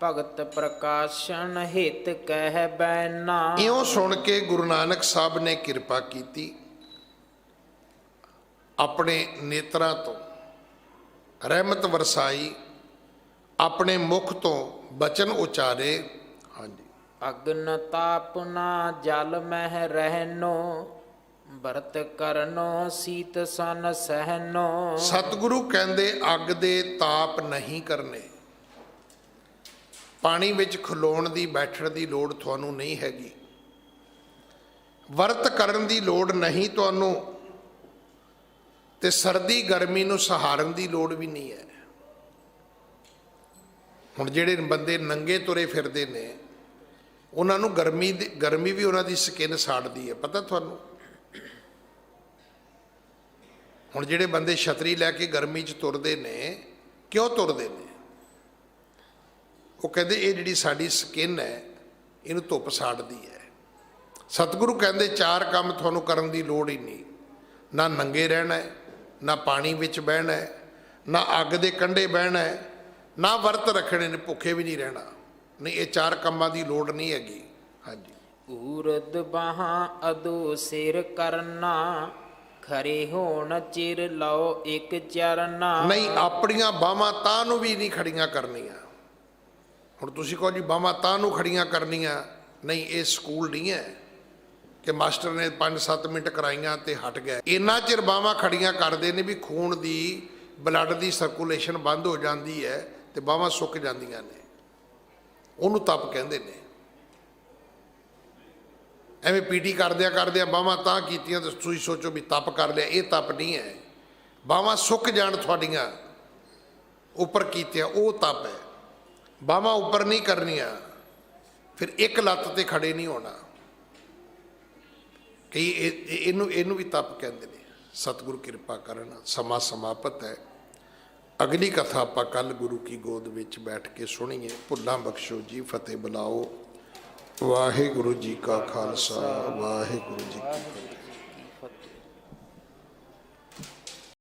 ਭਗਤ ਪ੍ਰਕਾਸ਼ਨ ਹਿਤ ਕਹਿ ਬੈਨਾ। ਇਉਂ ਸੁਣ ਕੇ ਗੁਰੂ ਨਾਨਕ ਸਾਹਿਬ ਨੇ ਕਿਰਪਾ ਕੀਤੀ, ਆਪਣੇ ਨੇਤਰਾਂ ਤੋਂ ਰਹਿਮਤ ਵਰਸਾਈ, ਆਪਣੇ ਮੁਖ ਤੋਂ ਬਚਨ ਉਚਾਰੇ। ਹਾਂਜੀ। ਅਗਨ ਤਾਪ ਨਾ ਜਲ ਮਹਿ ਰਹਿਨੋ, ਵਰਤ ਕਰਨੋ ਸੀਤ ਸਨ ਸਹਿਨੋ। ਸਤਿਗੁਰੂ ਕਹਿੰਦੇ ਅੱਗ ਦੇ ਤਾਪ ਨਹੀਂ ਕਰਨੇ। ਪਾਣੀ ਵਿੱਚ ਖਲੋਣ ਦੀ ਬੈਠਣ ਦੀ ਲੋੜ ਤੁਹਾਨੂੰ ਨਹੀਂ ਹੈਗੀ। ਵਰਤ ਕਰਨ ਦੀ ਲੋੜ ਨਹੀਂ ਤੁਹਾਨੂੰ, ਤੇ ਸਰਦੀ ਗਰਮੀ ਨੂੰ ਸਹਾਰਨ ਦੀ ਲੋੜ ਵੀ ਨਹੀਂ ਹੈ। ਹੁਣ ਜਿਹੜੇ ਬੰਦੇ ਨੰਗੇ ਤੁਰੇ ਫਿਰਦੇ ਨੇ ਉਹਨਾਂ ਨੂੰ ਗਰਮੀ ਵੀ ਉਹਨਾਂ ਦੀ ਸਕਿਨ ਸਾੜਦੀ ਹੈ, ਪਤਾ ਤੁਹਾਨੂੰ। ਹੁਣ ਜਿਹੜੇ ਬੰਦੇ ਛਤਰੀ ਲੈ ਕੇ ਗਰਮੀ 'ਚ ਤੁਰਦੇ ਨੇ, ਕਿਉਂ ਤੁਰਦੇ ਨੇ? ਉਹ ਕਹਿੰਦੇ ਇਹ ਜਿਹੜੀ ਸਾਡੀ ਸਕਿਨ ਹੈ ਇਹਨੂੰ ਧੁੱਪ ਸਾੜਦੀ ਹੈ। ਸਤਿਗੁਰੂ ਕਹਿੰਦੇ ਚਾਰ ਕੰਮ ਤੁਹਾਨੂੰ ਕਰਨ ਦੀ ਲੋੜ ਹੀ ਨਹੀਂ। ਨਾ ਨੰਗੇ ਰਹਿਣਾ ਹੈ, ਨਾ ਪਾਣੀ ਵਿੱਚ ਬਹਿਣਾ ਹੈ, ਨਾ ਅੱਗ ਦੇ ਕੰਢੇ ਬਹਿਣਾ ਹੈ, ਨਾ ਵਰਤ ਰੱਖਣੇ ਨੇ, ਭੁੱਖੇ ਵੀ ਨਹੀਂ ਰਹਿਣਾ। ਨਹੀਂ, ਇਹ ਚਾਰ ਕੰਮਾਂ ਦੀ ਲੋੜ ਨਹੀਂ ਹੈਗੀ। ਹਾਂਜੀ। ਊਰਦ ਬਾਹਾਂ ਅਦੋ ਸਿਰ ਕਰਨਾ, ਖਰੇ ਹੋਣ ਚਿਰ ਲਾਓ ਇੱਕ ਚਰਨਾ। ਨਹੀਂ, ਆਪਣੀਆਂ ਬਾਹਾਂ ਤਾਂ ਨੂੰ ਵੀ ਨਹੀਂ ਖੜੀਆਂ ਕਰਨੀਆਂ। ਹੁਣ ਤੁਸੀਂ ਕਹੋ ਜੀ ਬਾਹਾਂ ਤਾਂ ਨੂੰ ਖੜੀਆਂ ਕਰਨੀਆਂ, ਨਹੀਂ, ਇਹ ਸਕੂਲ ਨਹੀਂ ਹੈ ਕਿ ਮਾਸਟਰ ਨੇ 5-7 ਮਿੰਟ ਕਰਾਈਆਂ ਤੇ ਹਟ ਗਿਆ। ਇੰਨਾ ਚਿਰ ਬਾਹਾਂ ਖੜੀਆਂ ਕਰਦੇ ਨੇ ਵੀ ਖੂਨ ਦੀ, ਬਲੱਡ ਦੀ ਸਰਕੂਲੇਸ਼ਨ ਬੰਦ ਹੋ ਜਾਂਦੀ ਹੈ ਤੇ ਬਾਹਾਂ ਸੁੱਕ ਜਾਂਦੀਆਂ ਨੇ। ਉਹਨੂੰ ਤਪ ਕਹਿੰਦੇ ਨੇ। ਐਵੇਂ ਪੀਟੀ ਕਰਦਿਆਂ ਬਾਹਾਂ ਤਾਂ ਕੀਤੀਆਂ ਤੇ ਤੁਸੀਂ ਸੋਚੋ ਵੀ ਤਪ ਕਰ ਲਿਆ, ਇਹ ਤਪ ਨਹੀਂ ਹੈ। ਬਾਹਾਂ ਸੁੱਕ ਜਾਣ ਤੁਹਾਡੀਆਂ ਉੱਪਰ ਕੀਤਿਆਂ, ਉਹ ਤਪ ਹੈ। ਬਾਹਾਂ ਉੱਪਰ ਨਹੀਂ ਕਰਨੀਆਂ, ਫਿਰ ਇੱਕ ਲੱਤ ਤੇ ਖੜੇ ਨਹੀਂ ਹੋਣਾ। ਕਈ ਇਹਨੂੰ ਵੀ ਤਪ ਕਹਿੰਦੇ ਨੇ। ਸਤਿਗੁਰੂ ਕਿਰਪਾ ਕਰਨ। ਸਮਾਂ ਸਮਾਪਤ ਹੈ। ਅਗਲੀ ਕਥਾ ਆਪਾਂ ਕੱਲ ਗੁਰੂ ਕੀ ਗੋਦ ਵਿੱਚ ਬੈਠ ਕੇ ਸੁਣੀਏ। ਭੁੱਲਾਂ ਬਖਸ਼ੋ ਜੀ, ਫਤਿਹ ਬੁਲਾਓ। ਵਾਹਿਗੁਰੂ ਜੀ ਕਾ ਖਾਲਸਾ, ਵਾਹਿਗੁਰੂ ਜੀ ਕੀ ਫਤਿਹ।